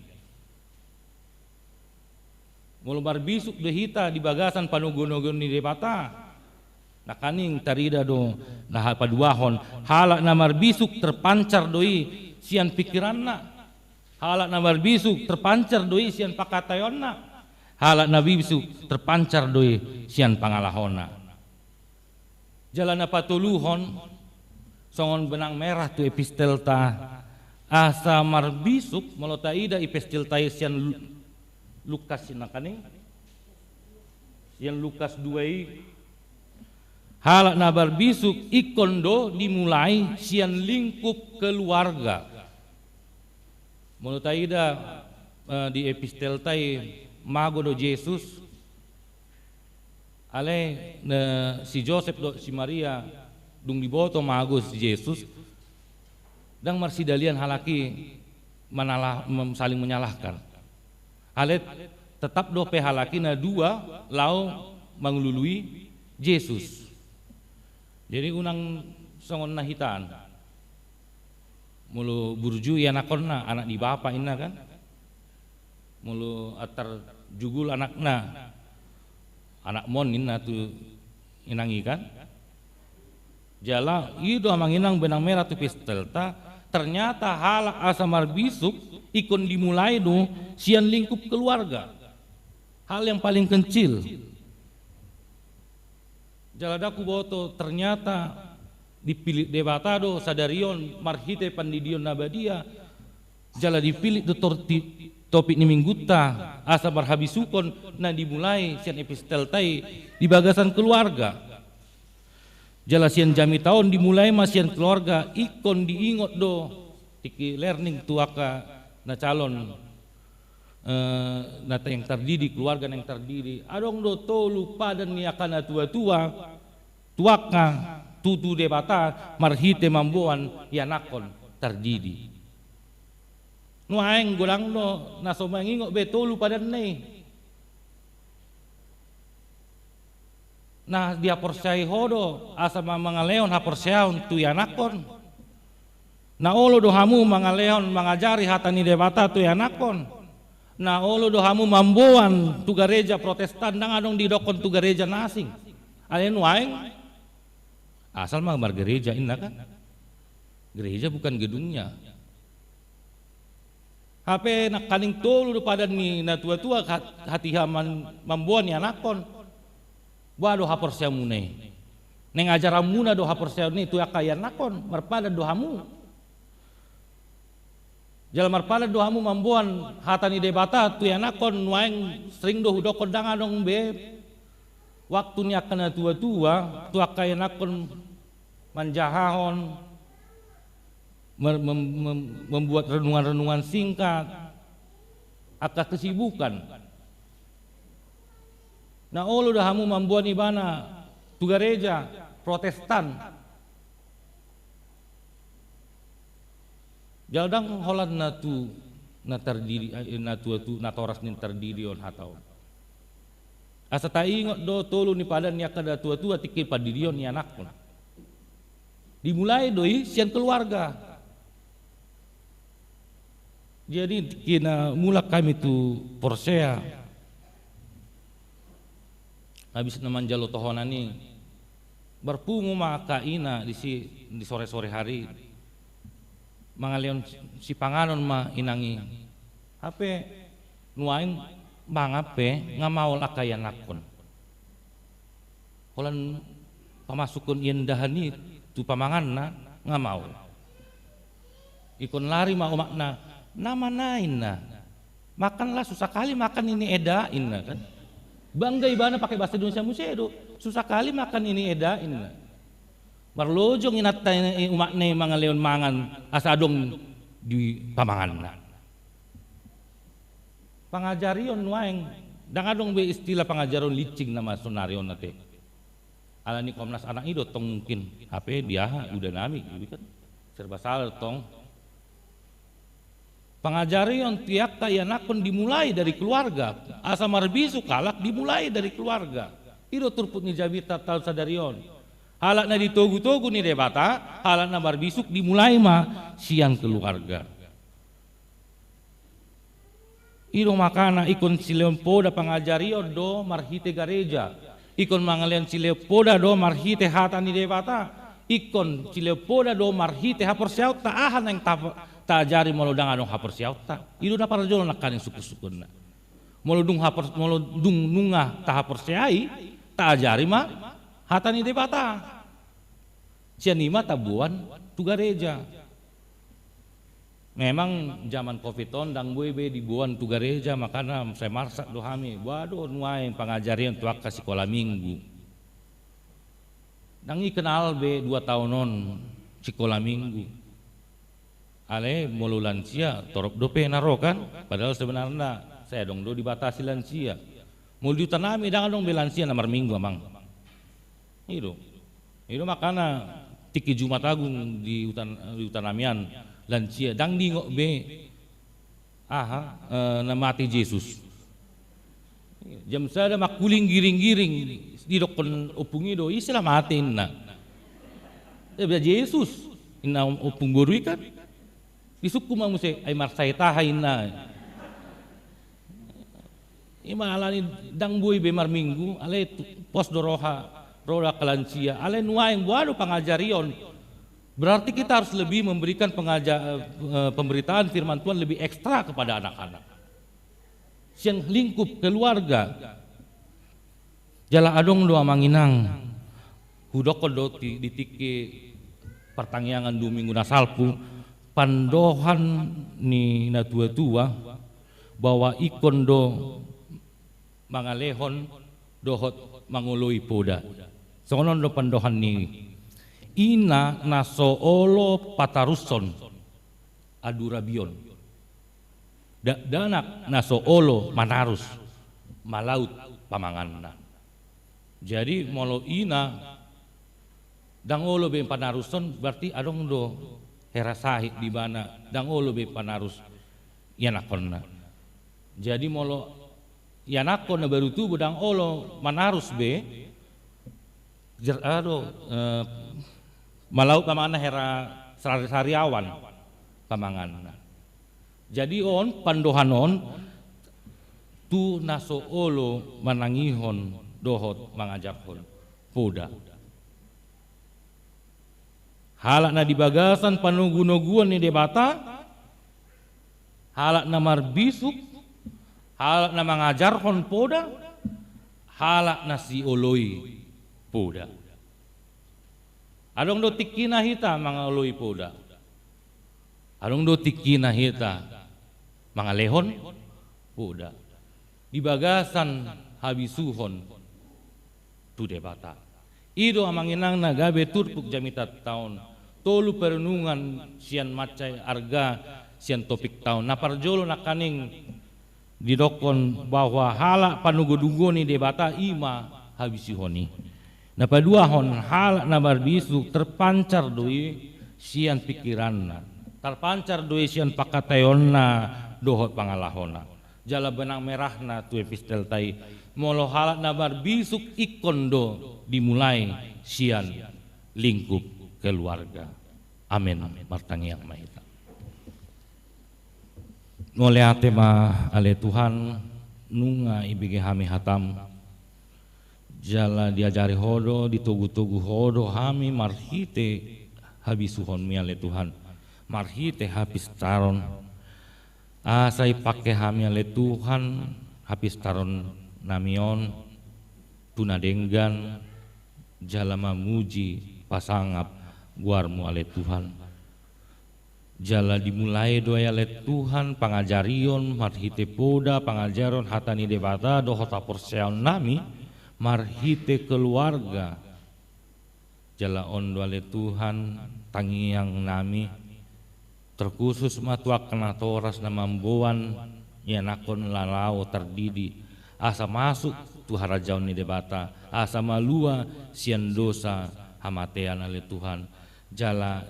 Mulu barbisuk de hita di bagasan panugunugun ni debata nakaning tarida do nah paduahon halak na marbisuk terpancar doi sian pikiranna. Halak na marbisuk terpancar doi sian pakatayonna. Halak na bisuk terpancar doi sian pangalahona. Jalan na patuluhon songon benang merah tu epistelta asa marbisuk molotaida epistelta sian Lukas sinakaning sian Lukas 2 halak na marbisuk ikondo dimulai sian lingkup keluarga. Menurut Aida di epistel tai mago do Yesus ale si Joseph do si Maria dung diboto mago si Yesus dan marsidalian halaki saling menyalahkan ale tetap do pe halaki na dua lau menglului Yesus. Jadi unang songon nahitan mulu burju ya nakonna anak di bapa inna kan mulu atar jugul anakna anak mon inna tu inangi kan jala ido manginang benang merah tu pistelta ternyata halak asa marbisuk ikon dimulai do sian lingkup keluarga hal yang paling kecil jala daku boto ternyata dipilih debatado sadarion marhite pandidion nabadia jala dipilih doktor topik ni mingguta asa barhabisukon na dimulai sian epistel tai di bagasan keluarga jala sian jami tahun dimulai masian keluarga ikon diingot do tiki learning tuaka na calon nata yang terdidik keluarga yang terdiri adong do tolu padan niakana tua-tua tuaka tutu debata marhite mambuan yanakon terdidi. Nuaeng gulang no nasomangingok betolu padan nei. Nah dia percaya hodo asa mangaleon ha percayaon tu yanakon. Na olo do hamu mangaleon mangajari hatani debata tu yanakon. Na olo do hamu mambuan tu gereja Protestan dang adong didokon tu gereja nasing. Ale nuaeng asal mah gereja inna kan gereja bukan gedungnya HP nak kaning tolu pada ni na tua-tua hati haman mambuan ya nakon wa do hapor siamune neng ajaramuna do hapor siamune tu akayan nakon marpada do hamu Jalamar pala do hamu mambuan hatani debata tu yanakon nuaing sering do hudokon dangadong be waktu ni akan tua-tua tu akayanakon manjahahon membuat renungan-renungan singkat akan kesibukan. Nah olo dah hamu mambuan ibana tu gereja Protestan. Jaldang holan na terdiri na tu na toras nin terdiri on hatau. Asa ta ingot do tolu ni padan nya kada tua-tua tikil padirion ni anak pun. Dimulai doi sian keluarga. Jadi kina mula kami tu Porsea. Habis naman jalo tohonani berpungu maka ina di sore-sore hari. Mangalion si panganon ma inangi hape nuaing mangape ngamaul akayan nakon holan pamasukun iendahani tu pamangan na ngamaul ikon lari ma umakna nama nain na makanlah susah kali makan ini edain na kan bangga ibana pakai bahasa Indonesia musedo susah kali makan ini edain na marlojong inatay umak na mga leon mangan asadong di pamangan na. Pangajarion nuaing dangadong be istilah pangajarion licing nama sonarion nate. Ala ni Komnas Anak Ido tong mungkin HP dia udah nami kan serba salah tong. Pangajarion tiak tayanakon dimulai dari keluarga. Asa marbisu kalak dimulai dari keluarga. Ido turput ni jabita tal sadarion. Halak na ditogu-togu ni debata, halak na barbisuk dimulai ma siang keluarga. Iro makana ikon sileon poda pangajario do marhite gareja, ikon mangalian sileo poda do marhite hata ni debata, ikon sileo poda do marhite hapor siaut ta ahan yang ta ajari molodang anong hapor siaut ta. Iro na para jolo nakanin suku-sukun na. Molodung nunga ta hapor siai, ta ajari ma hata ni debata sianima tabuan tu gareja memang zaman covid on dang buebe dibuan tu gareja makana saya marsak do hami waduh nuaing pangajarian tu akka sekolah minggu dang kenal be 2 tahunon sekolah minggu ale mulu lansia torop dope naro kan padahal sebenarnya saya dong do dibatasi lansia mulu ditanami dang dong be lansia nomor minggu amang itu makana tiki Jumat Agung di Utanamian lansia dang di ngok be na mati Yesus jam sada makuling giring-giring di dokon opungi do istilah matin na Yesus ina opung borui kan disuku mamuse ay marsay tahay na imalani dang buy be mar minggu ale pos doroha roda kelansia, ale nuaing waduh pangajarion. Berarti kita harus lebih memberikan pemberitaan firman Tuhan lebih ekstra kepada anak-anak. Siang lingkup keluarga. Jala adong doa manginang. Hudoko do ditike pertangyangan 2 minggu nasalpu. Pandohan ni na tua-tua bahwa ikon do mangalehon dohot mangului poda. Sonon do pandohan ni ina nasoolo pataruson adurabion danak nasoolo manarus malaut pamanganna. Jadi molo ina dangolo be panaruson berarti adong do herasahi di mana dangolo be panarus yanakonna. Jadi molo yanakonna baru tu budang olo manarus be malaut pamangan hera sariawan pamangan. Jadi on pandohanon tu naso olo manangihon dohot mangajakhon poda. Halak na di bagasan panugunoguan ni debata, halak na marbisuk, halak na mangajarhon poda, halak na si oloi poda. Adong do tikina hita mga oloi poda. Anong do tikina hita mangalehon udah di bagasan habisuhon tu debata ido amanginang na gabe turpuk jamitat tahun tolu perenungan sian macai arga sian topik tahun naparjolo nakaning didokon bahwa hala panugo-dugo ni debata ima habisuhoni napaduahon hala nabar bisu terpancar doi sian pikiranna terpancar doi sian pakatayonna dohot pangalahona jala benang merahna tu epistel tai molo halat nabar bisuk ikon do dimulai sian lingkup keluarga. Amin. Martangi yang mahita. Ngole ate ma ale Tuhan nunga ibige hami hatam jala diajari hodo ditugu-tugu hodo hami marhite habisuhon mi ale Tuhan marhite habis taron asai pake hami ale Tuhan habis taron namion tunadenggan jala mamuji pasangap guarmu ale Tuhan jala dimulai doa ale Tuhan pangajarion marhite poda pangajaron hatani debata dohota porseon nami marhite keluarga jala ondo ale Tuhan tangiang nami terkhusus matuak kena toras na mambuan ya nakon lalau terdidi asa masuk tu harajaun ni debata asa malua sian dosa hamatean ale Tuhan jala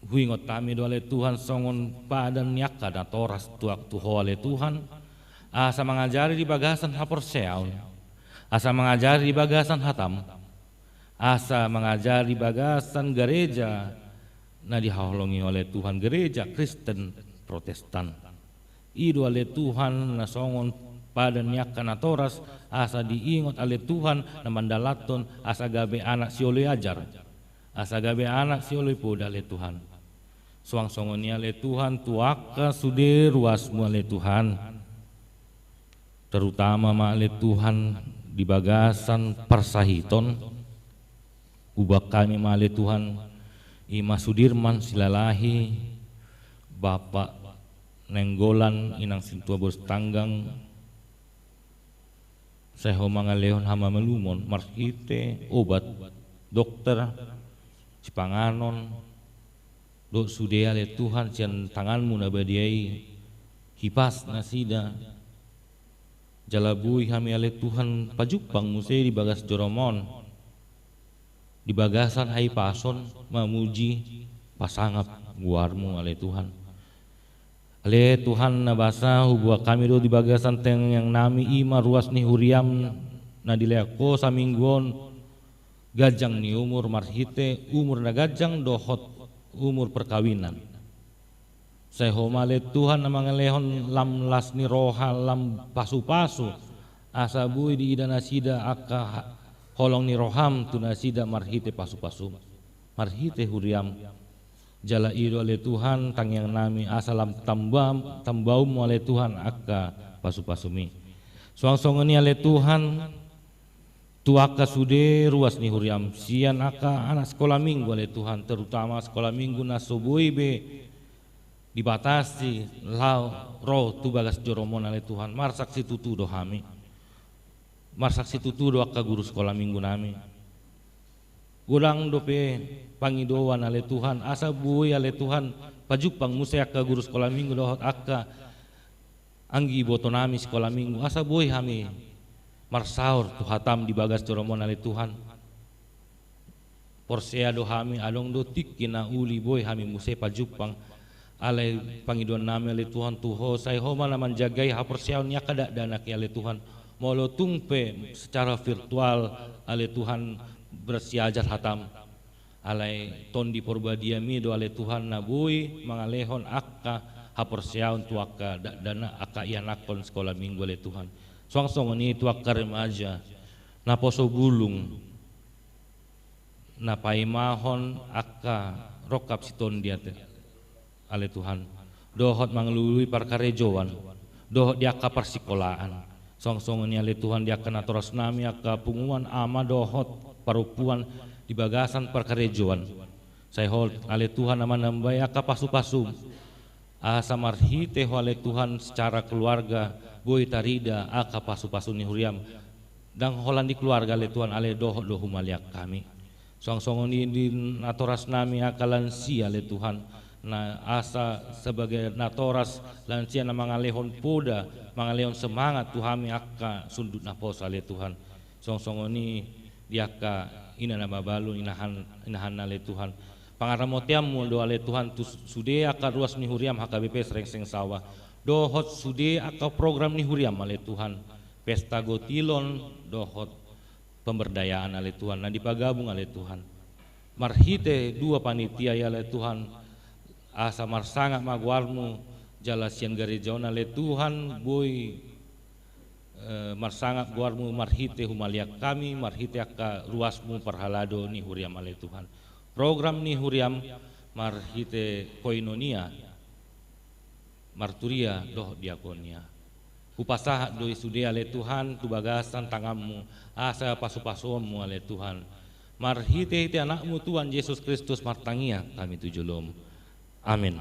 huingot kami do ale Tuhan songon padan nyaka na toras tuak tuho ale Tuhan asa mengajari di bagasan haporseaun asa mengajari di bagasan hatam asa mengajari di bagasan gereja na dihaholongi oleh Tuhan gereja Kristen Protestan ido ale Tuhan na songon pada nyaka na toras asa diingot ale Tuhan na mandalaton asa gabe anak siole ajar asa gabe anak siole poda ale Tuhan suang songoni ale Tuhan tuaka sude ruasmu ale Tuhan terutama ma ale Tuhan di bagasan persahiton ubah kami ma ale Tuhan Ima Sudirman silalahi Bapak Nenggolan inang sintua bos tanggang seho mangalehon hama melumon marhite obat dokter cipanganon do sudea le Tuhan sian tanganmu nabadiai hipas nasida jalabui hami ale Tuhan pajupang musei di bagas joromon di bagasan hai pason mamuji pasangap guarmu ale Tuhan na basa hubua kami do di bagasan teng yang nami ima ruas ni huriam na dileako saminggon gajang ni umur marhite umur na gajang dohot umur perkawinan seho male Tuhan na mangalehon lam las ni roha lam pasu-pasu asabui di idana sida aka holong ni roham tunasida marhite pasu-pasu marhite huriam jala ido ale Tuhan tangyang nami asalam tambaum ale Tuhan akka pasu-pasumi suang-songoni ale Tuhan tuaka sude ruas ni huriam sian aka anak sekolah minggu ale Tuhan terutama sekolah minggu nasoboi be dibatasi lau roh tu bagas joromon ale Tuhan mar saksi tutu dohami mar saksi tutu do akka guru sekolah minggu nami gudang dope pangidoan ale Tuhan asa buoi ale Tuhan pajupang musai akka guru sekolah minggu dohot akka anggi boto nami sekolah minggu asa buoi hami marsaur tu hatam di bagas joromon ale Tuhan porsea do hami adong do tikina uli boy hami musai pajupang ale pangidoan nami ale Tuhan tuho sai homa naman jagai haporseaun nyaka dana ki ale Tuhan molo tungpe secara virtual ale Tuhan bersiajar hatam alai tondi porbadiami do ale Tuhan nabui mangalehon akka haporseaun tuaka dana akka ianakon sekolah minggu ale Tuhan songsong ini tuaka remaja naposo gulung napaimahon akka rokap siton dia ale Tuhan dohot manglului parkarejoan dohot diaka persikolahan songsong ini ale Tuhan dia kena toras nami aka punguan ama dohot parupuan di bagasan perkarejoan saya hol ale Tuhan nama nambay aka pasu-pasu asa marhite oleh Tuhan secara keluarga boy tarida aka pasu-pasu ni huriam dan holan di keluarga le Tuhan ale doh maliak kami song-songon di natoras nami aka lansia le Tuhan na asa sebagai natoras lansia na mangalehon poda mangalehon semangat Tuhan aka sundut naposa le Tuhan song-songon ni diaka ina na babalu inahan na le Tuhan pangaramotiam doa le Tuhan tu sude aka ruas ni huriam HKBP Srengseng Sawah dohot sude aka program ni huriam ale Tuhan pesta gotilon dohot pemberdayaan ale Tuhan nah dipagabung ale Tuhan marhite dua panitia ya ale Tuhan asa marsangak magwarmu jala sian garejaon ale Tuhan boy marsangak guarmu marhite humaliak kami marhite aka ruasmu parhalado ni huriam ale Tuhan program ni huriam marhite koinonia marturia doh diakonia upasah doi sude ale Tuhan tu bagasan tangammu asa pasu-pasonmu ale Tuhan marhite ite anakmu Tuhan Yesus Kristus martangia kami tujulom amin.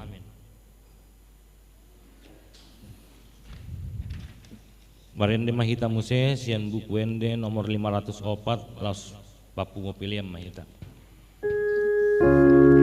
Marende mahita muse sian buku ende nomor 504 las Papua pilihan mahita. Di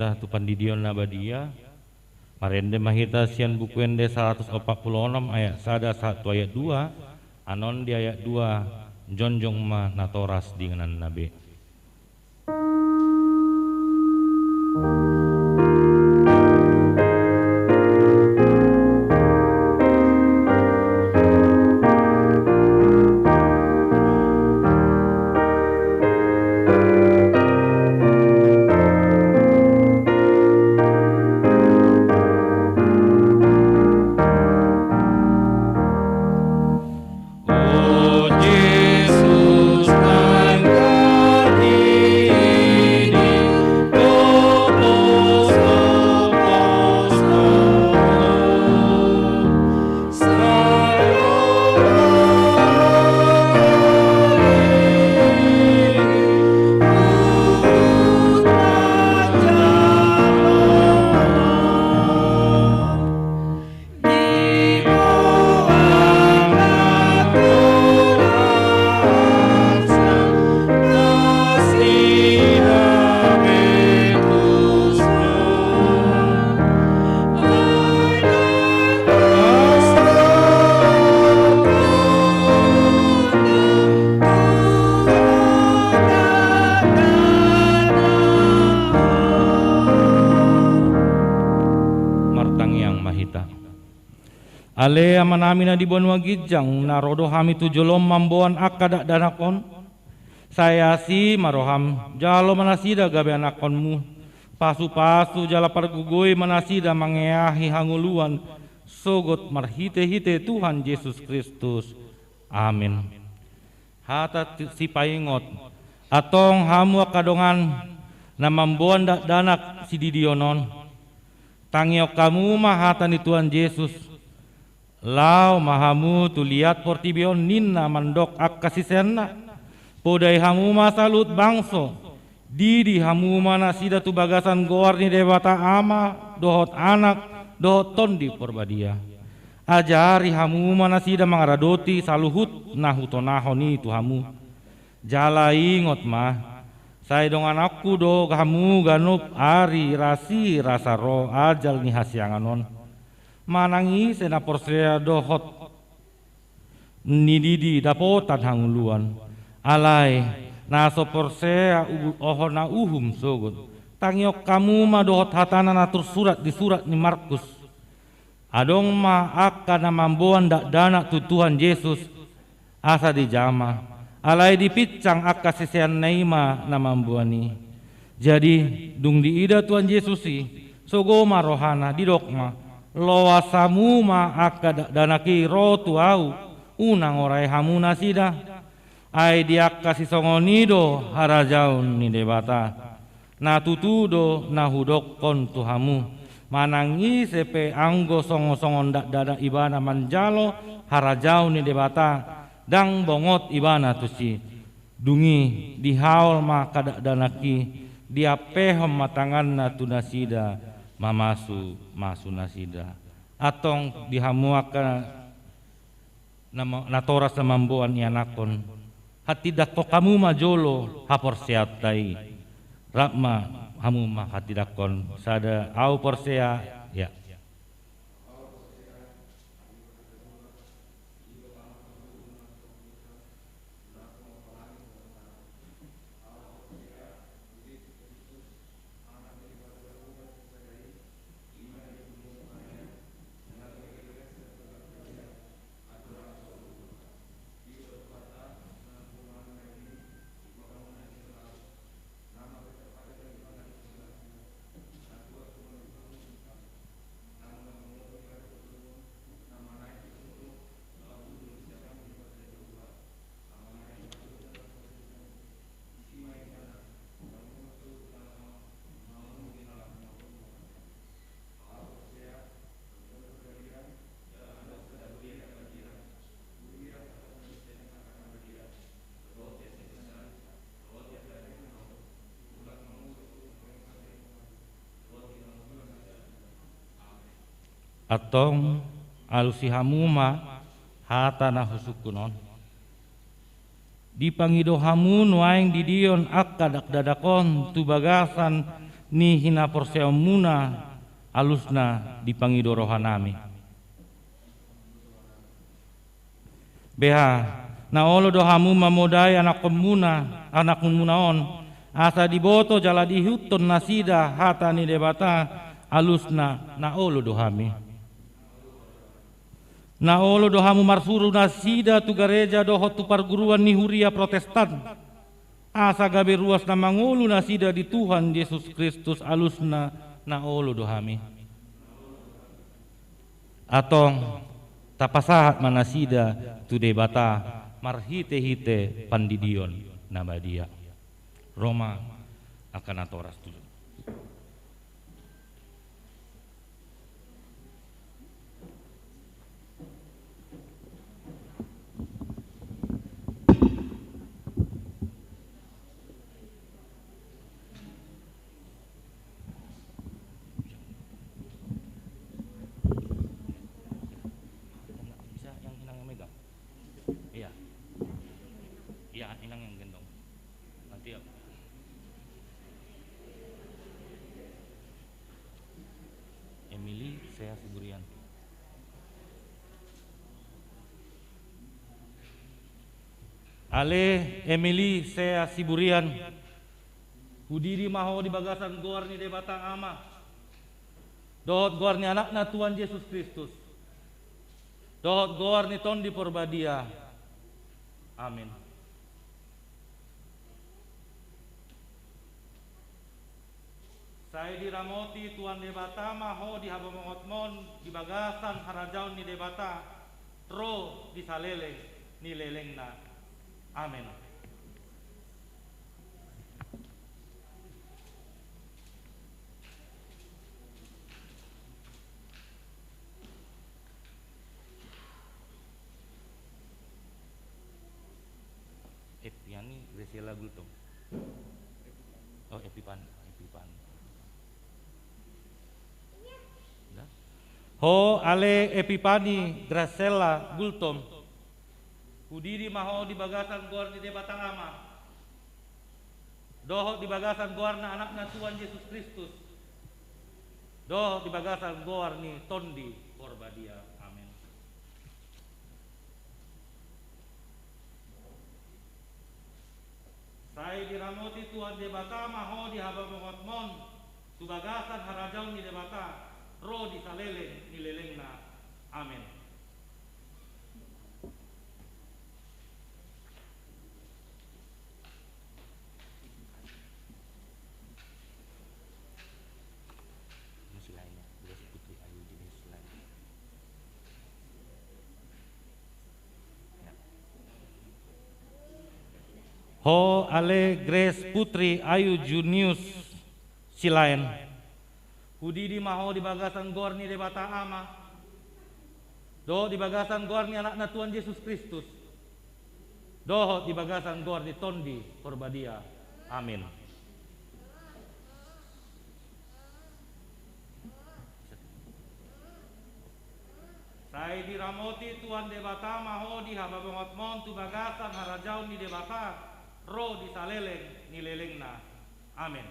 mahita tu pandidion nabadia marende mahita sian buku ende 146 ayat 1 ayat 2 anon di ayat 2 jonjong ma natoras dengan nabe. Ale amanami na di bonwa gijang narodo hami tu jolom mamboan akadak danakon saya si maroham jalo manasida gabe anakonmu pasu-pasu jala pargugoi manasida mangeahi hanguluan sogot marhite-hite Tuhan Yesus Kristus. Amin. Hata si paingot atong hamu akadongan na mamboan danak si didionon tangiok kamu mahata ni Tuhan Yesus lau mahamu tu liat portibion ninna mandok akkasisena podai hamu masalut bangso didi hamu mana sida tu bagasan goar ni dewata ama dohot anak dohot tondi porbadia ajari hamu mana sida mangaradoti saluhut nahutonahoni tu hamu jala ingot mah saya dong anakku do kamu ganup ari rasi rasa ro ajal ni hasianganon manangi sena porsea dohot nididi dapotan hanguluan alai naso porsea ohona uhum sogot tangiok kamu ma dohot hatana natur surat di surat ni Markus adong ma akan mamboan dak dana tu Tuhan Yesus asa di jama alai dipicang akka sesean neima na mamboani jadi dung di ida Tuhan Yesusi sogoma rohana di dokma loasamu ma akka danaki rotu au unang orai hamu nasida ai diakka si songonido harajaun ni debata na tutudo na hudok kon tuhamu manangi sepe anggo songo-songon dada ibana manjalo harajaun ni debata dang bongot ibana tusi dungi dihaul ma kada danaki dia pehom matangan na tunasida mamasu masu nasida atong dihamuakan natoras na mamboan ianakon hati dakko kamu majolo hapor seatai rakma hamu ma hati dakon sada au porsea ya atong alusi hamuma hata na husukunon dipangido hamu nuaing didion akka dak dadakon tu bagasan ni hina porseomuna alusna dipangido rohanami. Beha na olo dohamu mamodai anak munaon asa diboto jala dihuton nasida hata ni debata alusna na olo dohami. Na olo dohamu marsuru nasida tu gereja dohot tu perguruan ni huria Protestan. Asa gabe ruas na mangulu nasida di Tuhan Yesus Kristus alusna na olo dohami. Atong tapasahat manasida tu debata marhite-hite pandidion nabadia. Roma akan atoras tu. Emily Sea Siburian. Ale Emily Sea Siburian. Hudiri maho di bagasan gor ni debata ama. Dohot gor ni anakna Tuhan Yesus Kristus. Dohot gor ni ton di porbadia. Amin. Saya diramoti Tuhan debata maho di habamongotmon di bagasan harajaun ni debata ro di saleleng ni lelengna. Amin. Epiani Graciela Gultom. Oh Epipan. Ho ale Epipani Graciela Gultom. Hudiri maho di bagasan gor di debatang ama. Doho di bagasan gor na anakna Tuhan Yesus Kristus. Doho di bagasan gor ni tondi porbadia. Amin. Saya diramoti Tuhan debata maho di habamongotmon tu bagasan harajaun ni debata ro di saleleng ni lelengna. Amin. Ho ale Grace Putri Ayu Junius Silain. Hudidi maho di bagasan gor ni debata ama. Do di bagasan gor ni anakna Tuhan Yesus Kristus. Doho di bagasan gor ni tondi porbadia. Amin. Saya diramoti Tuhan debata maho di hababongotmon tu bagasan harajaun ni debata ro di saleleng ni lelengna. Amin.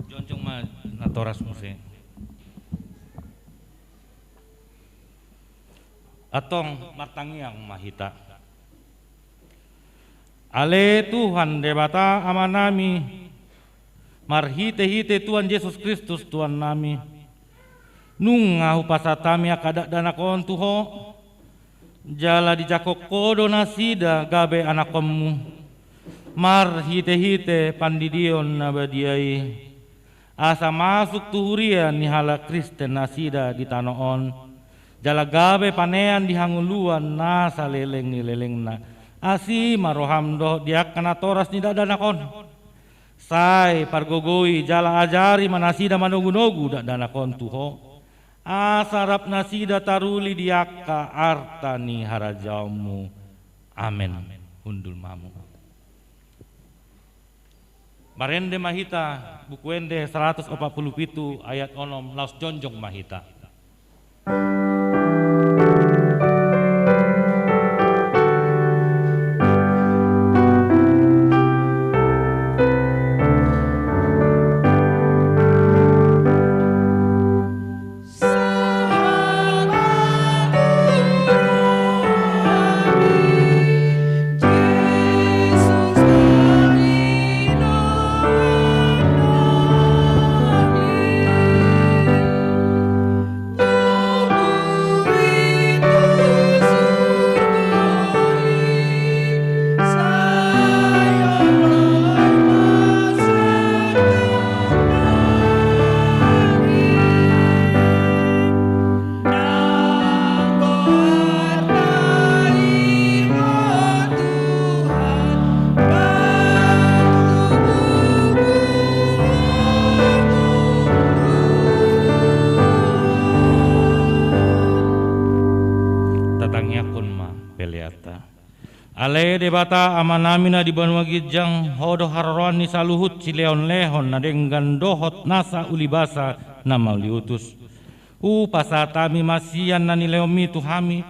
Joncong ma natoras muse. Atong martangiang mahita. Ale Tuhan debata amanami marhite-hite Tuhan Yesus Kristus Tuhan nami. Nungahu pasatami akadak danakon tuho jala di jakokodo nasida gabe anakommu marhite-hite pandidion nabadiai asa masuk tuhurian ni hala Kristen nasida di tanoon jala gabe panean di hanguluan nasa leleng ni lelengna asi marohamdo diak kana toras ni dadanakon sai pargogoi jala ajari manasida manogu-nogu dadanakon tuho asarap nasida taruli diaka arta ni harajaumu. Amin. Hundul mamu. Marende mahita buku ende 147 ayat 6 laos jonjong mahita. Ale debata amanamina di Banua Gijang hodo harroan ni saluhut cileon lehon na denggan dohot nasa ulibasa nama uliutus. Pasatami masian na nileomi tuhami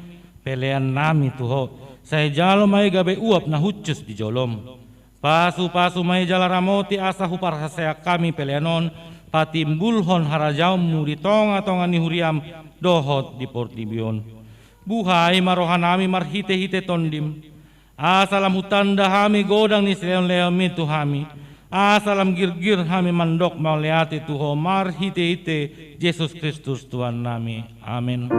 pelean nami tuho. Saya jalo mai gabe uap na hucus di jolom. Pasu mai jala ramoti asa hupar saya kami peleanon patimbulhon harajaumu di tonga-tonga ni huriam dohot di portibion. Buhai marohanami marhite-hite tondim. Asalam hutanda hami godang ni leon itu hami. Asalam gir-gir hami mandok mauleati tuho mar hite-hite Yesus Kristus Tuhan nami. Amin.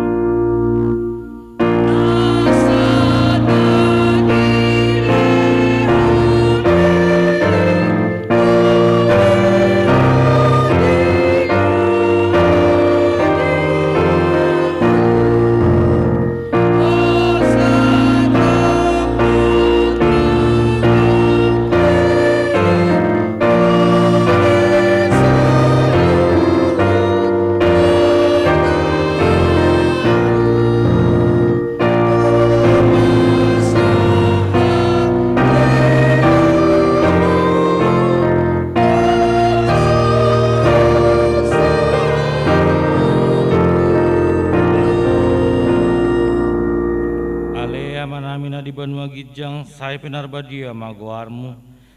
Di Banua Gijang, saya penarbadia magoarmu,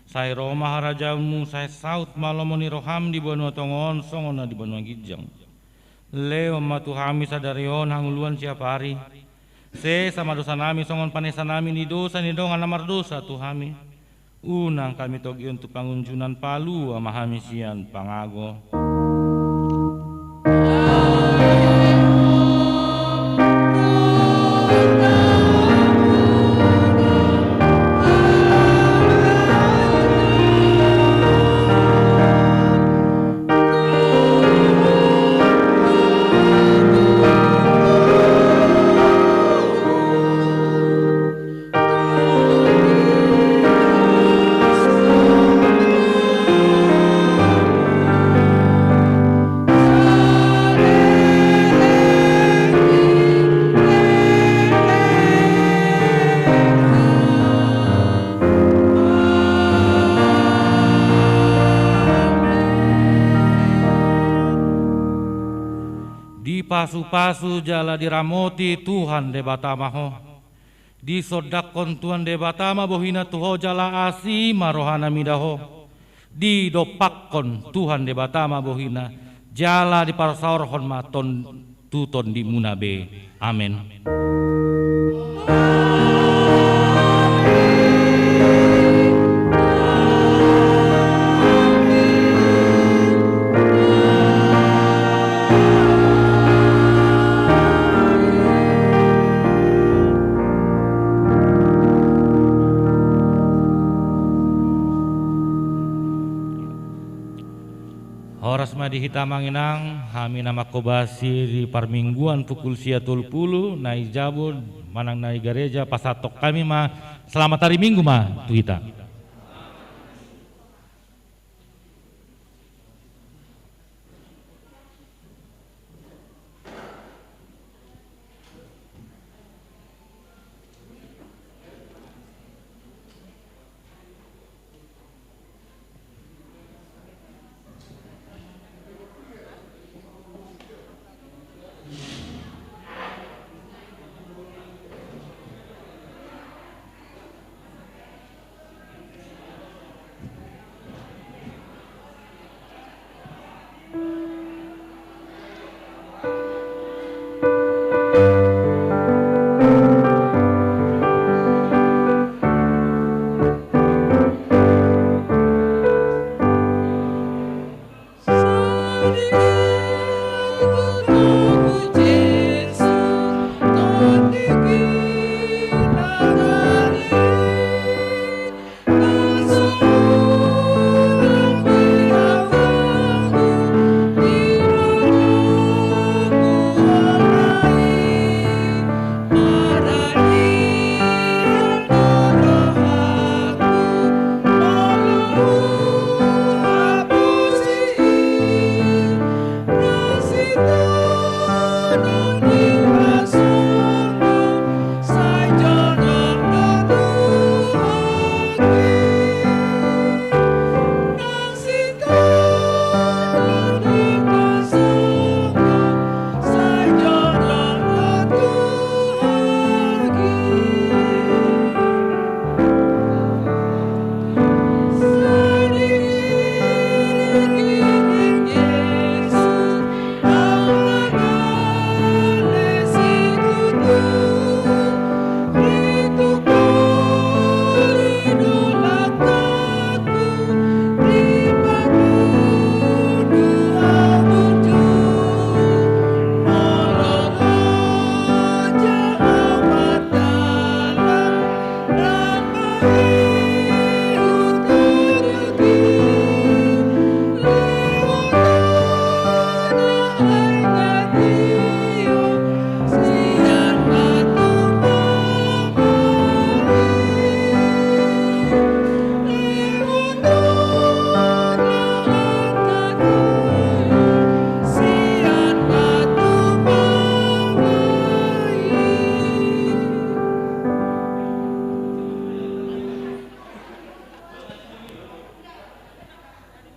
saya Roma harajamu, saya saut malomoni roham di Banua Tongon, songona di Banua Gijang. Leo matuhami sadarion hanguluan siapa hari. Se sama dosa nami songon panesa nami ni dosa ni dongan namar dosa tuhami. Unang kami togi untuk pangunjunan palu amahami sian pangago. Pasu-pasu jala diramoti Tuhan debatamaho. Di sodakon Tuhan debatama bohina tuho jala asi marohana midaho. Di dopakkon Tuhan debatama bohina jala di parsaorhon maton tuton di munabe. Amin. Horas madi hitamanginang hami nama kobasi di parmingguan pukul siatul puluh nai jabud manang nai gereja pasatok kami mah selamat hari Minggu mah tu kita.